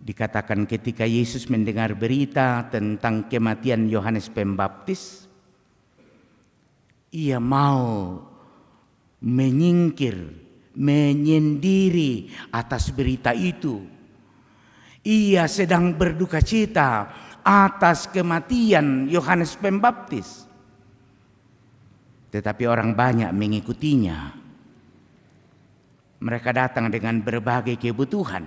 Dikatakan ketika Yesus mendengar berita tentang kematian Yohanes Pembaptis, ia mau menyendiri atas berita itu. Ia sedang berduka cita atas kematian Yohanes Pembaptis. Tetapi orang banyak mengikutinya. Mereka datang dengan berbagai kebutuhan.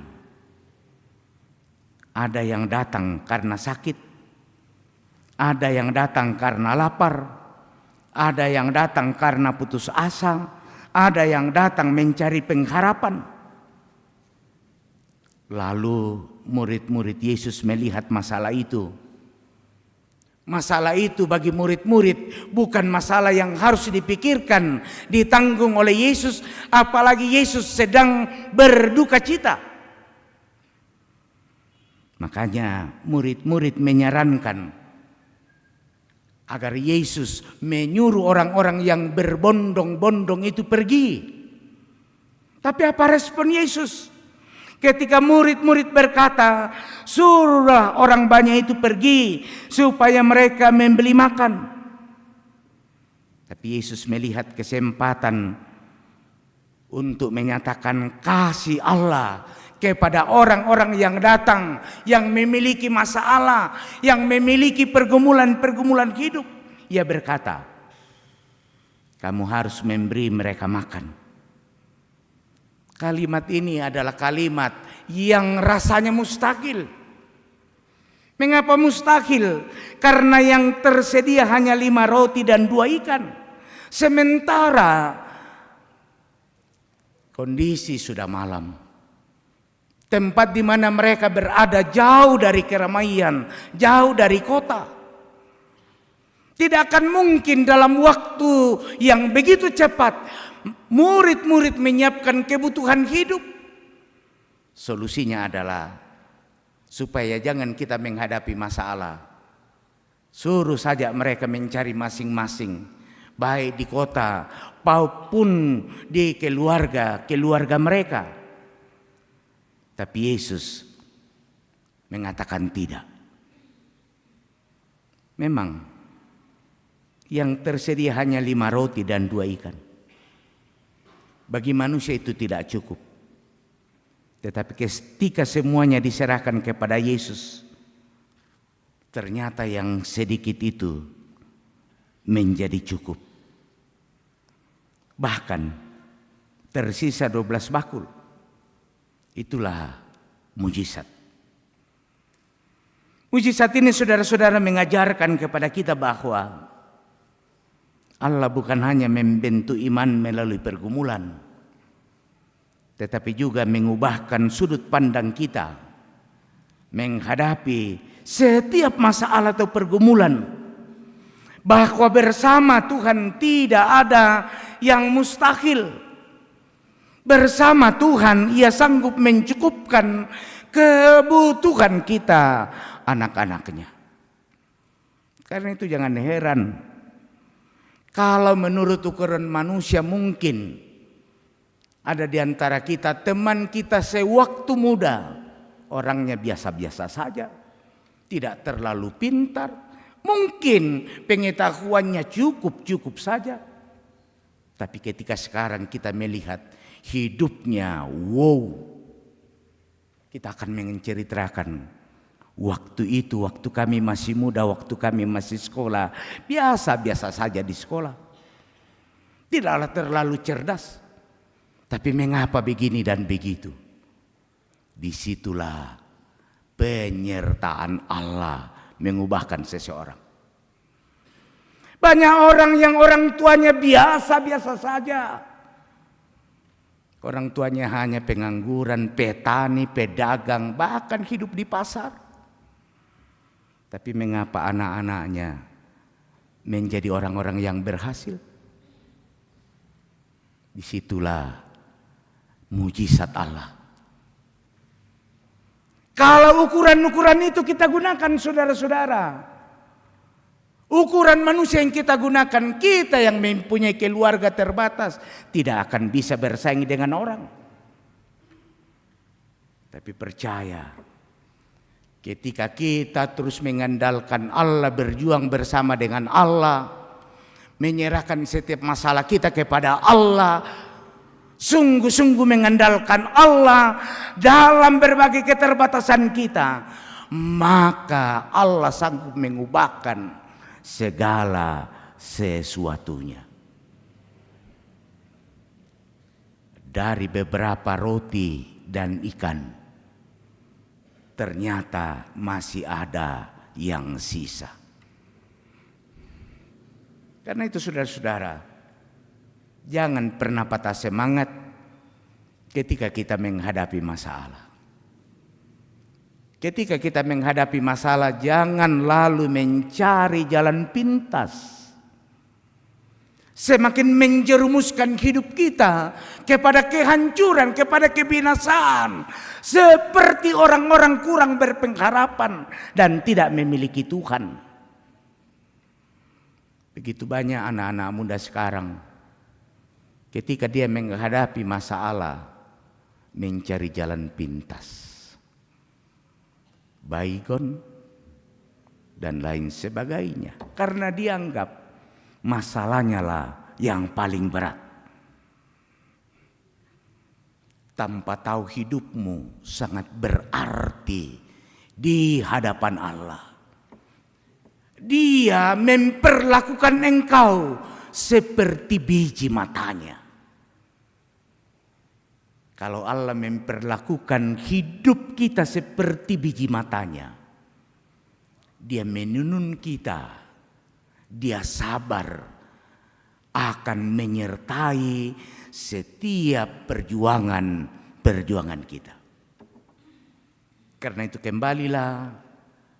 Ada yang datang karena sakit, ada yang datang karena lapar, ada yang datang karena putus asa, ada yang datang mencari pengharapan. Lalu murid-murid Yesus melihat masalah itu. Masalah itu bagi murid-murid bukan masalah yang harus dipikirkan, ditanggung oleh Yesus, apalagi Yesus sedang berduka cita. Makanya murid-murid menyarankan agar Yesus menyuruh orang-orang yang berbondong-bondong itu pergi. Tapi apa respon Yesus? Ketika murid-murid berkata, suruhlah orang banyak itu pergi supaya mereka membeli makan. Tapi Yesus melihat kesempatan untuk menyatakan kasih Allah kepada orang-orang yang datang, yang memiliki masalah, yang memiliki pergumulan-pergumulan hidup. Ia berkata, kamu harus memberi mereka makan. Kalimat ini adalah kalimat yang rasanya mustahil. Mengapa mustahil? Karena yang tersedia hanya 5 roti dan 2 ikan. Sementara kondisi sudah malam. Tempat di mana mereka berada jauh dari keramaian, jauh dari kota. Tidak akan mungkin dalam waktu yang begitu cepat murid-murid menyiapkan kebutuhan hidup. Solusinya adalah supaya jangan kita menghadapi masalah, suruh saja mereka mencari masing-masing, baik di kota maupun di keluarga mereka. Tapi Yesus mengatakan tidak. Memang yang tersedia hanya 5 roti dan 2 ikan. Bagi manusia itu tidak cukup. Tetapi ketika semuanya diserahkan kepada Yesus, ternyata yang sedikit itu menjadi cukup. Bahkan tersisa 12 bakul. Itulah mujizat. Mujizat ini saudara-saudara mengajarkan kepada kita bahwa Allah bukan hanya membentuk iman melalui pergumulan, tetapi juga mengubahkan sudut pandang kita menghadapi setiap masalah atau pergumulan. Bahwa bersama Tuhan tidak ada yang mustahil. Bersama Tuhan Ia sanggup mencukupkan kebutuhan kita, anak-anaknya. Karena itu jangan heran kalau menurut ukuran manusia mungkin ada di antara kita teman kita sewaktu muda, orangnya biasa-biasa saja, tidak terlalu pintar, mungkin pengetahuannya cukup-cukup saja. Tapi ketika sekarang kita melihat hidupnya, wow, kita akan menceritakan waktu itu, waktu kami masih muda, waktu kami masih sekolah, biasa-biasa saja di sekolah. Tidaklah terlalu cerdas. Tapi mengapa begini dan begitu? Disitulah penyertaan Allah mengubahkan seseorang. Banyak orang yang orang tuanya biasa-biasa saja. Orang tuanya hanya pengangguran, petani, pedagang, bahkan hidup di pasar. Tapi mengapa anak-anaknya menjadi orang-orang yang berhasil? Disitulah mujizat Allah. Kalau ukuran-ukuran itu kita gunakan saudara-saudara, ukuran manusia yang kita gunakan, kita yang mempunyai keluarga terbatas tidak akan bisa bersaing dengan orang. Tapi percaya, ketika kita terus mengandalkan Allah, berjuang bersama dengan Allah, menyerahkan setiap masalah kita kepada Allah, sungguh-sungguh mengandalkan Allah dalam berbagai keterbatasan kita, maka Allah sanggup mengubahkan segala sesuatunya. Dari beberapa roti dan ikan, ternyata masih ada yang sisa. Karena itu saudara-saudara, jangan pernah patah semangat ketika kita menghadapi masalah. Ketika kita menghadapi masalah, jangan lalu mencari jalan pintas. Semakin menjerumuskan hidup kita kepada kehancuran, kepada kebinasaan. Seperti orang-orang kurang berpengharapan dan tidak memiliki Tuhan. Begitu banyak anak-anak muda sekarang, ketika dia menghadapi masalah, mencari jalan pintas, baygon dan lain sebagainya, karena dianggap masalahnya lah yang paling berat. tanpa tahu hidupmu sangat berarti di hadapan Allah. Dia memperlakukan engkau seperti biji matanya. Kalau Allah memperlakukan hidup kita seperti biji matanya, Dia menunun kita, Dia sabar akan menyertai setiap perjuangan kita. Karena itu kembalilah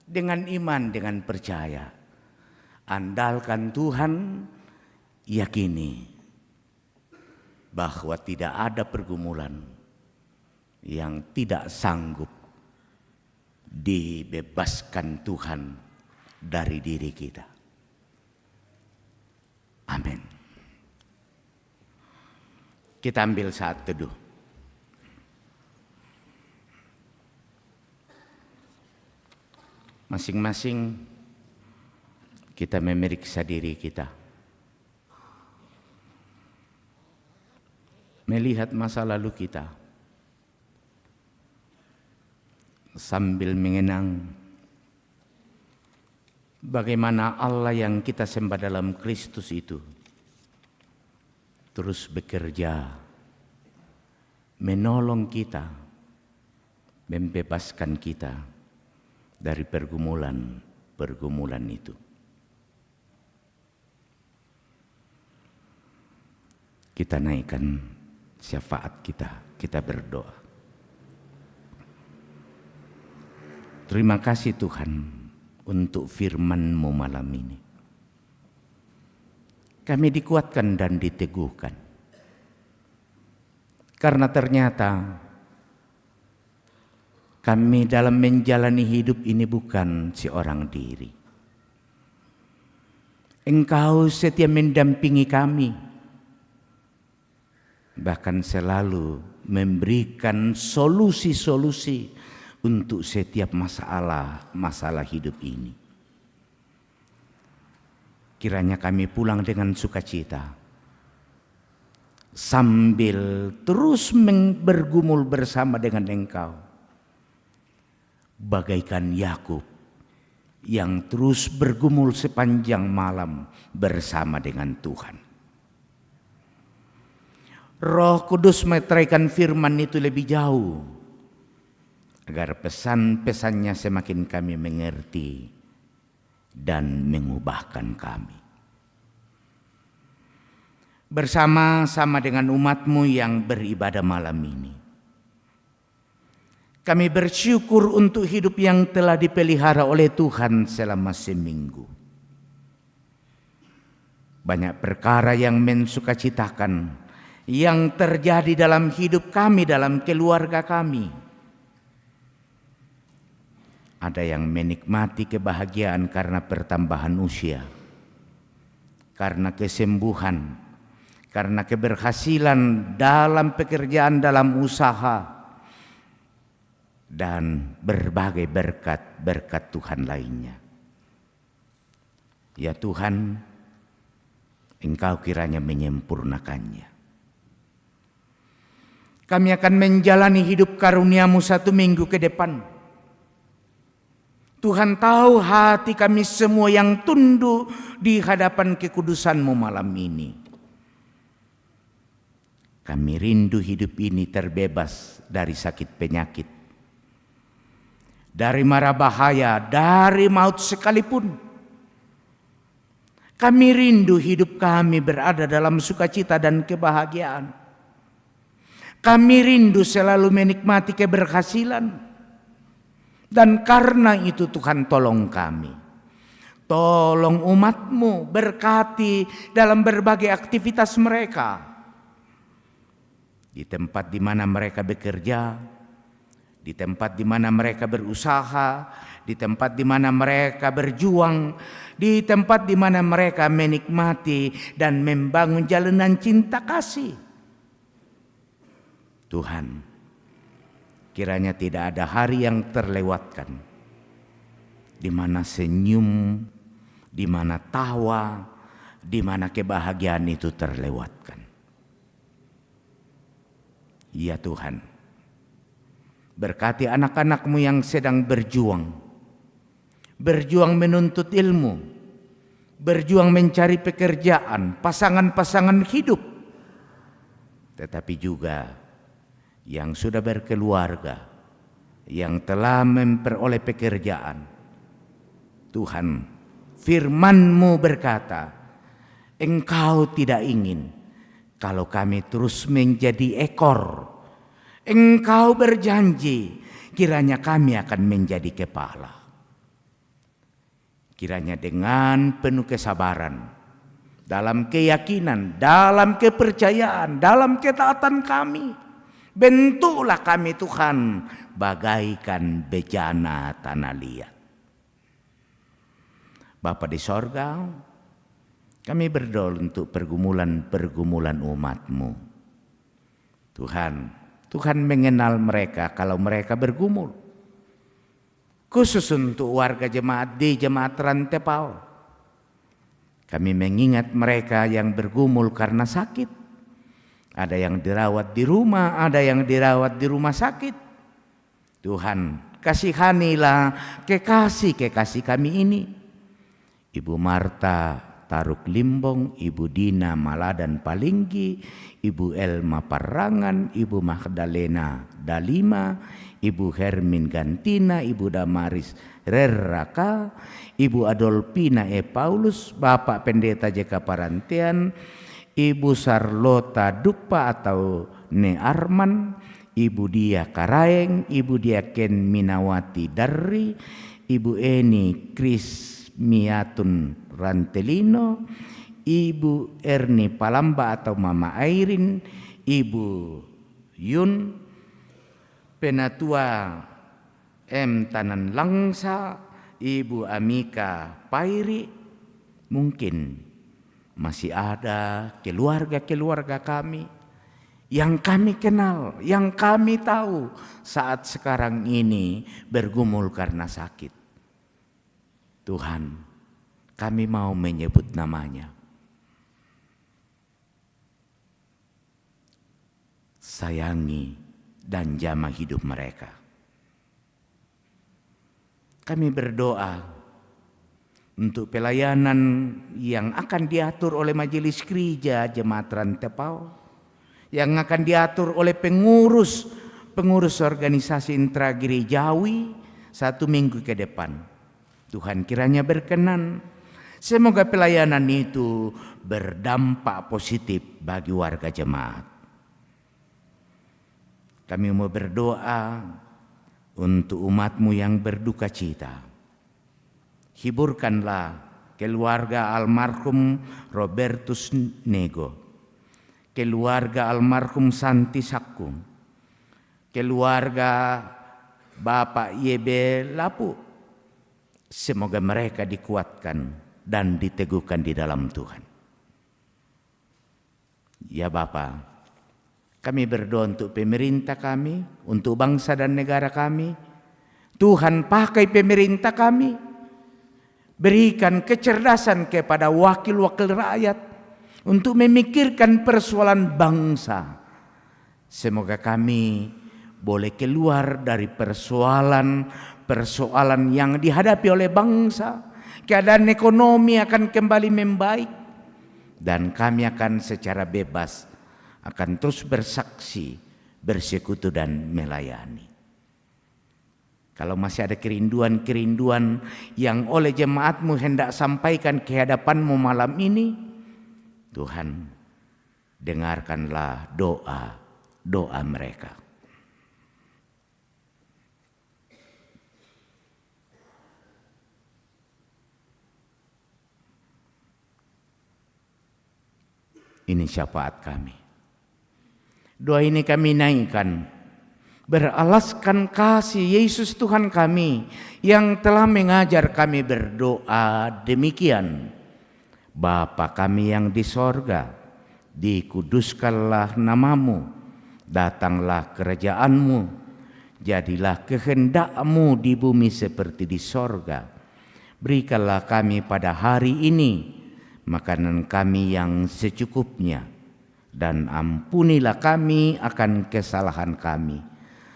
dengan iman, dengan percaya. Andalkan Tuhan, yakini bahwa tidak ada pergumulan yang tidak sanggup dibebaskan Tuhan dari diri kita. Amin. Kita ambil saat teduh. Masing-masing kita memeriksa diri kita. Melihat masa lalu kita. Sambil mengenang bagaimana Allah yang kita sembah dalam Kristus itu terus bekerja, menolong kita, membebaskan kita dari pergumulan itu. Kita naikkan syafaat kita berdoa. Terima kasih Tuhan untuk firman-Mu malam ini. Kami dikuatkan dan diteguhkan. Karena ternyata kami dalam menjalani hidup ini bukan seorang diri. Engkau setia mendampingi kami. Bahkan selalu memberikan solusi-solusi untuk setiap masalah hidup ini. Kiranya kami pulang dengan sukacita, sambil terus bergumul bersama dengan Engkau, bagaikan Yakub yang terus bergumul sepanjang malam bersama dengan Tuhan. Roh Kudus meteraikan firman itu lebih jauh, agar pesan-pesannya semakin kami mengerti dan mengubahkan kami. Bersama-sama dengan umat-Mu yang beribadah malam ini, kami bersyukur untuk hidup yang telah dipelihara oleh Tuhan selama seminggu. Banyak perkara yang mensukacitakan yang terjadi dalam hidup kami, dalam keluarga kami. Ada yang menikmati kebahagiaan karena pertambahan usia, karena kesembuhan, karena keberhasilan dalam pekerjaan, dalam usaha, dan berbagai berkat Tuhan lainnya. Ya Tuhan, Engkau kiranya menyempurnakannya. Kami akan menjalani hidup karunia-Mu 1 minggu ke depan. Tuhan tahu hati kami semua yang tunduk di hadapan kekudusan-Mu malam ini. Kami rindu hidup ini terbebas dari sakit penyakit, dari mara bahaya, dari maut sekalipun. Kami rindu hidup kami berada dalam sukacita dan kebahagiaan. Kami rindu selalu menikmati keberhasilan. Dan karena itu Tuhan tolong kami. Tolong umat-Mu, berkati dalam berbagai aktivitas mereka. Di tempat di mana mereka bekerja, di tempat di mana mereka berusaha, di tempat di mana mereka berjuang, di tempat di mana mereka menikmati dan membangun jalanan cinta kasih. Tuhan, kiranya tidak ada hari yang terlewatkan di mana senyum, di mana tawa, di mana kebahagiaan itu terlewatkan. Ya Tuhan, berkati anak-anak-Mu yang sedang berjuang menuntut ilmu, berjuang mencari pekerjaan, pasangan-pasangan hidup, tetapi juga yang sudah berkeluarga, yang telah memperoleh pekerjaan. Tuhan, firman-Mu berkata, Engkau tidak ingin kalau kami terus menjadi ekor. Engkau berjanji kiranya kami akan menjadi kepala. Kiranya dengan penuh kesabaran, dalam keyakinan, dalam kepercayaan, dalam ketaatan kami, bentuklah kami Tuhan bagaikan bejana tanah liat. Bapa di sorga, kami berdoa untuk pergumulan umat-Mu. Tuhan mengenal mereka kalau mereka bergumul. Khusus untuk warga jemaat di Jemaat Rantepao. Kami mengingat mereka yang bergumul karena sakit. Ada yang dirawat di rumah, ada yang dirawat di rumah sakit. Tuhan, kasihanilah kekasih-kekasih kami ini. Ibu Marta Taruk Limbong, Ibu Dina Maladan Palinggi, Ibu Elma Parangan, Ibu Magdalena Dalima, Ibu Hermin Gantina, Ibu Damaris Rerraka, Ibu Adolpina Paulus, Bapak Pendeta JK Parantian, Ibu Sarlota Dupa atau Ne Arman, Ibu Dia Karaeng, Ibu Dia Ken Minawati Darri, Ibu Eni Krismiatun Rantelino, Ibu Erni Palamba atau Mama Airin, Ibu Yun, Penatua M Tanan Langsa, Ibu Amika Pairi. Mungkin masih ada keluarga-keluarga kami yang kami kenal, yang kami tahu saat sekarang ini bergumul karena sakit. Tuhan, kami mau menyebut namanya. Sayangi dan jamah hidup mereka. Kami berdoa untuk pelayanan yang akan diatur oleh Majelis Gereja Jemaat Rantepao, yang akan diatur oleh pengurus organisasi intragerejawi 1 minggu ke depan. Tuhan kiranya berkenan. Semoga pelayanan itu berdampak positif bagi warga jemaat. Kami mau berdoa untuk umat-Mu yang berduka cita. Hiburkanlah keluarga almarhum Robertus Nego, keluarga almarhum Santi Sakung, keluarga Bapak Yebe Lapu. Semoga mereka dikuatkan dan diteguhkan di dalam Tuhan. Ya Bapa, kami berdoa untuk pemerintah kami, untuk bangsa dan negara kami. Tuhan pakai pemerintah kami, berikan kecerdasan kepada wakil-wakil rakyat untuk memikirkan persoalan bangsa. Semoga kami boleh keluar dari persoalan yang dihadapi oleh bangsa. Keadaan ekonomi akan kembali membaik dan kami akan secara bebas akan terus bersaksi, bersekutu dan melayani. Kalau masih ada kerinduan-kerinduan yang oleh jemaat-Mu hendak sampaikan ke hadapan-Mu malam ini, Tuhan, dengarkanlah doa mereka. Ini syafaat kami. Doa ini kami naikkan beralaskan kasih Yesus Tuhan kami yang telah mengajar kami berdoa demikian. Bapa kami yang di sorga, dikuduskanlah namamu, datanglah kerajaan-Mu, jadilah kehendak-Mu di bumi seperti di sorga. Berikanlah kami pada hari ini makanan kami yang secukupnya, dan ampunilah kami akan kesalahan kami,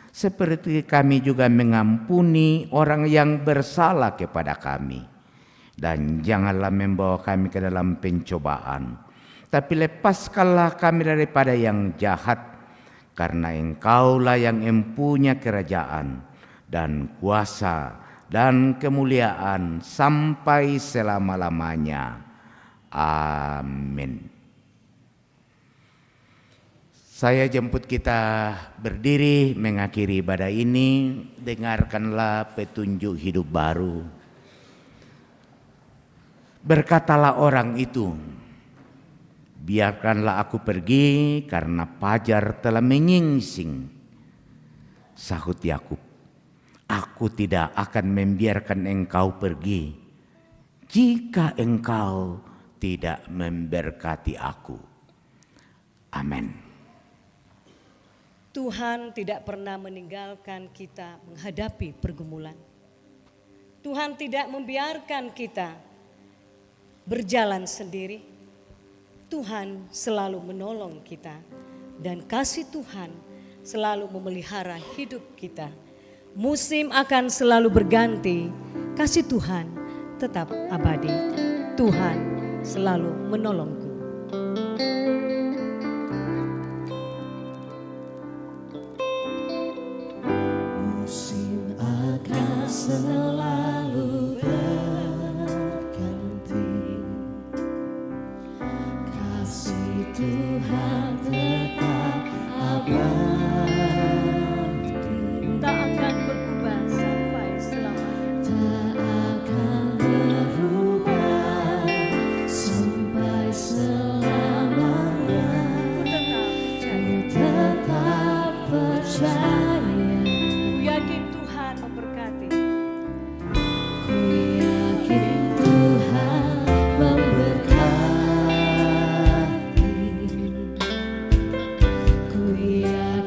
seperti kami juga mengampuni orang yang bersalah kepada kami. Dan janganlah membawa kami ke dalam pencobaan, tapi lepaskanlah kami daripada yang jahat, karena Engkaulah yang mempunyai kerajaan dan kuasa dan kemuliaan sampai selama-lamanya. Amin. Saya jemput kita berdiri mengakhiri ibadah ini. Dengarkanlah petunjuk hidup baru. Berkatalah orang itu, biarkanlah aku pergi karena fajar telah menyingsing. Sahut Yakub, aku tidak akan membiarkan engkau pergi jika engkau tidak memberkati aku. Amin. Tuhan tidak pernah meninggalkan kita menghadapi pergumulan. Tuhan tidak membiarkan kita berjalan sendiri. Tuhan selalu menolong kita, dan kasih Tuhan selalu memelihara hidup kita. Musim akan selalu berganti, kasih Tuhan tetap abadi. Tuhan selalu menolongku. Musim akan selalu berganti, kasih Tuhan tetap abadi. Tak akan berubah sampai selamanya. Tak akan berubah sampai selamanya. Ku tetap percaya. Ku tetap percaya. Ku yakin Tuhan memberkati. Ku yakin Tuhan memberkati. Ku yakin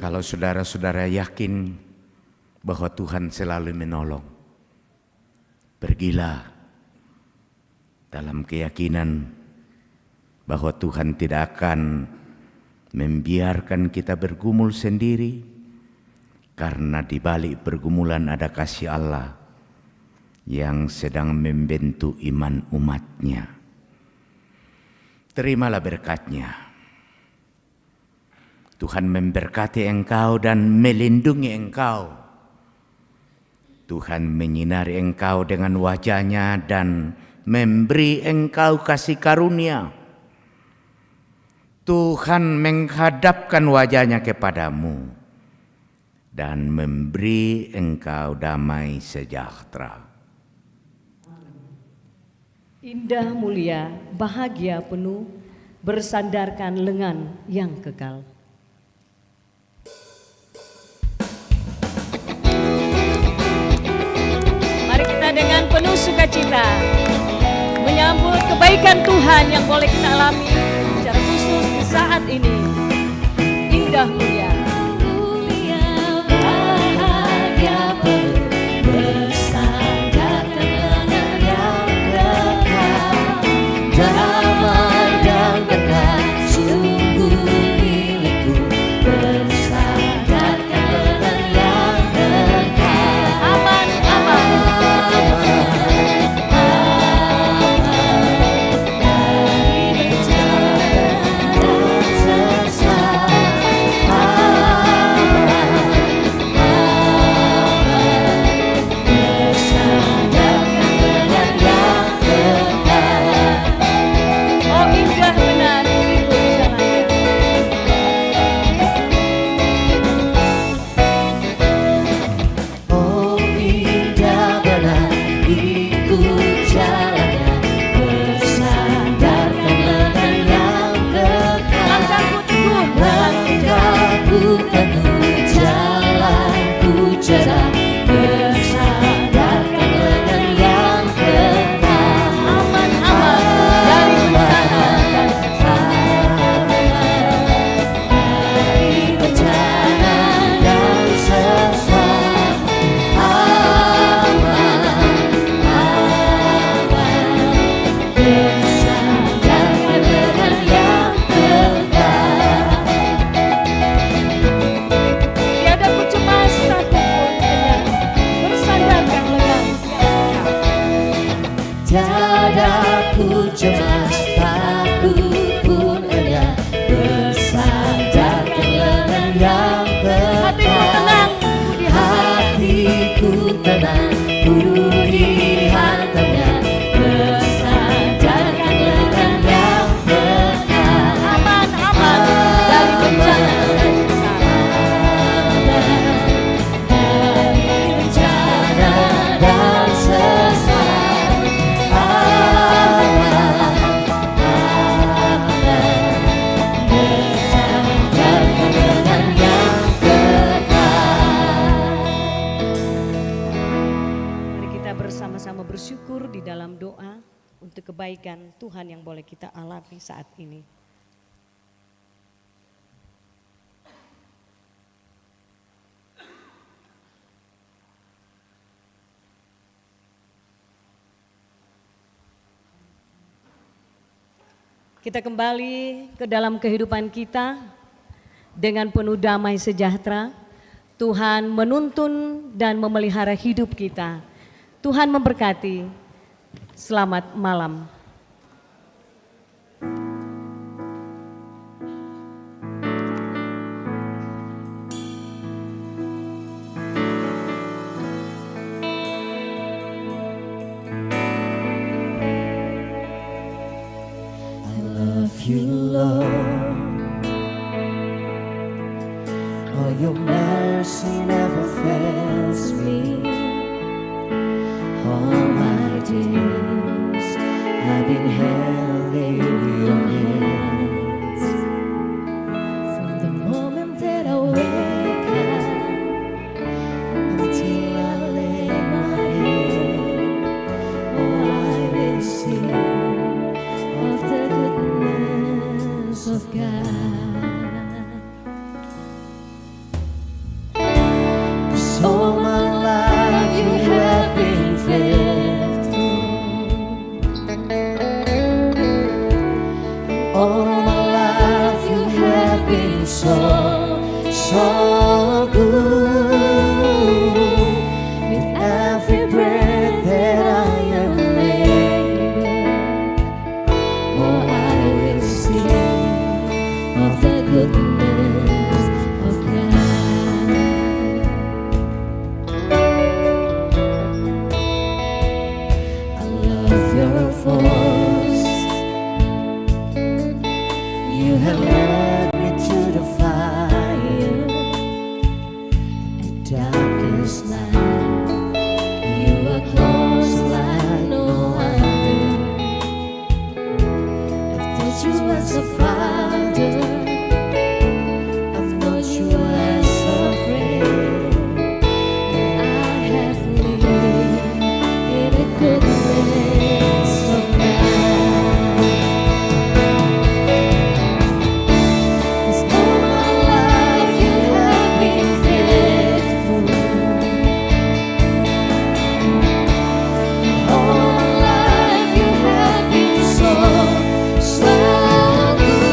Kalau saudara-saudara yakin bahwa Tuhan selalu menolong, pergilah dalam keyakinan bahwa Tuhan tidak akan membiarkan kita bergumul sendiri, karena di balik pergumulan ada kasih Allah yang sedang membentuk iman umatnya. Terimalah berkat-Nya. Tuhan memberkati engkau dan melindungi engkau. Tuhan menyinari engkau dengan wajah-Nya dan memberi engkau kasih karunia. Tuhan menghadapkan wajah-Nya kepadamu dan memberi engkau damai sejahtera. Indah, mulia, bahagia penuh, bersandarkan lengan yang kekal. Mari kita dengan penuh sukacita menyambut kebaikan Tuhan yang boleh kita alami secara khusus di saat ini. Indah, mulia, bahagia penuh, bersandarkan lengan yang kekal. Damai dan berkat sungguh milikku, bersandarkan lengan yang kekal. aman, aman, Dari bencana dan sesat, bersandarkan lengan yang kekal. oh indah benar itu jalannya. Oh indah benar ikut jalannya, bersandarkan lengan yang kekal. Langkahku teguh, Langkahku teguh, jalanku cerah, bersandarkan lengan yang kekal. aman, aman dari bencana dan Dari bencana dan sesat, aman, bersandarkan lengan yang kekal. tiada ku cemas satupun benar, bersandarkan lengan yang kekal. Tiada ku cemas, takut pun enyah, bersandarkan lengan yang Hatiku kekal. tenang, di Hatiku tenang, ku dihantamnya, bersandarkan lengan yang kekal. aman, aman dari bencana dan Dari bencana dan sesat, bersandarkan lengan yang kekal. Mari kita bersama-sama bersyukur di dalam doa untuk kebaikan Tuhan yang boleh kita alami saat ini. Kita kembali ke dalam kehidupan kita dengan penuh damai sejahtera. Tuhan menuntun dan memelihara hidup kita. Tuhan memberkati. Selamat malam. I love you, Lord. Oh, your mercy never fails me. All my days I've been held in your hands. From the moment that I wake up until I lay my head, oh, I will sing of the goodness of God. so good. With every breath that I am able, oh, I will sing of the goodness of God. I love your voice. You have led me to the fire and darkest night. You are close like no other. I've known you as a father. I've known you as a friend. And I have lived in the goodness of God. 'Cause all my life you have been faithful. All my life you have been so, so good.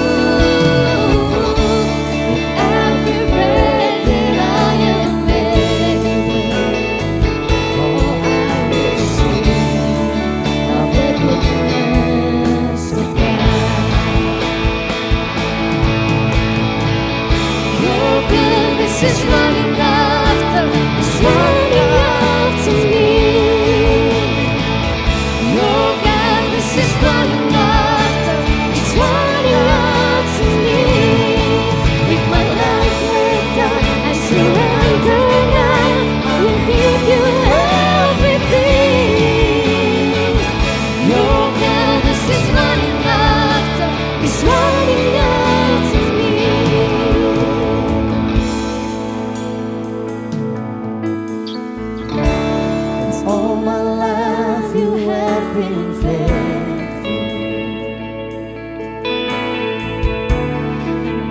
With every breath that I am able, oh, I will sing of the goodness of God. Your goodness is running after, is running after me. Your goodness is running after, is running after me. With my life laid down, I surrender now. I will give you everything. Your goodness is running after, is running after me. 'Cause all my life you have been faithful.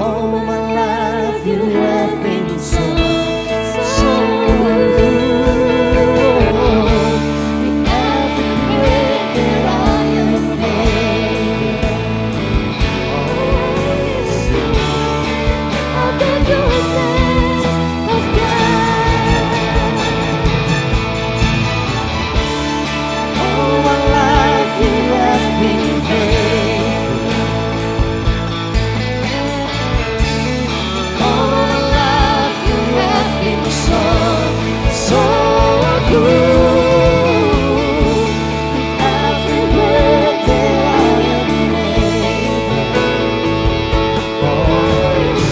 All my life you have been so, so good. With every breath that I am able, oh, sing of the goodness of God. All my life you have been faithful. All my life you have been so, so good. With every breath that I am able, oh,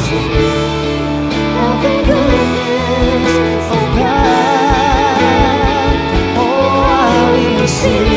sing of the goodness of God. Oh, I will sing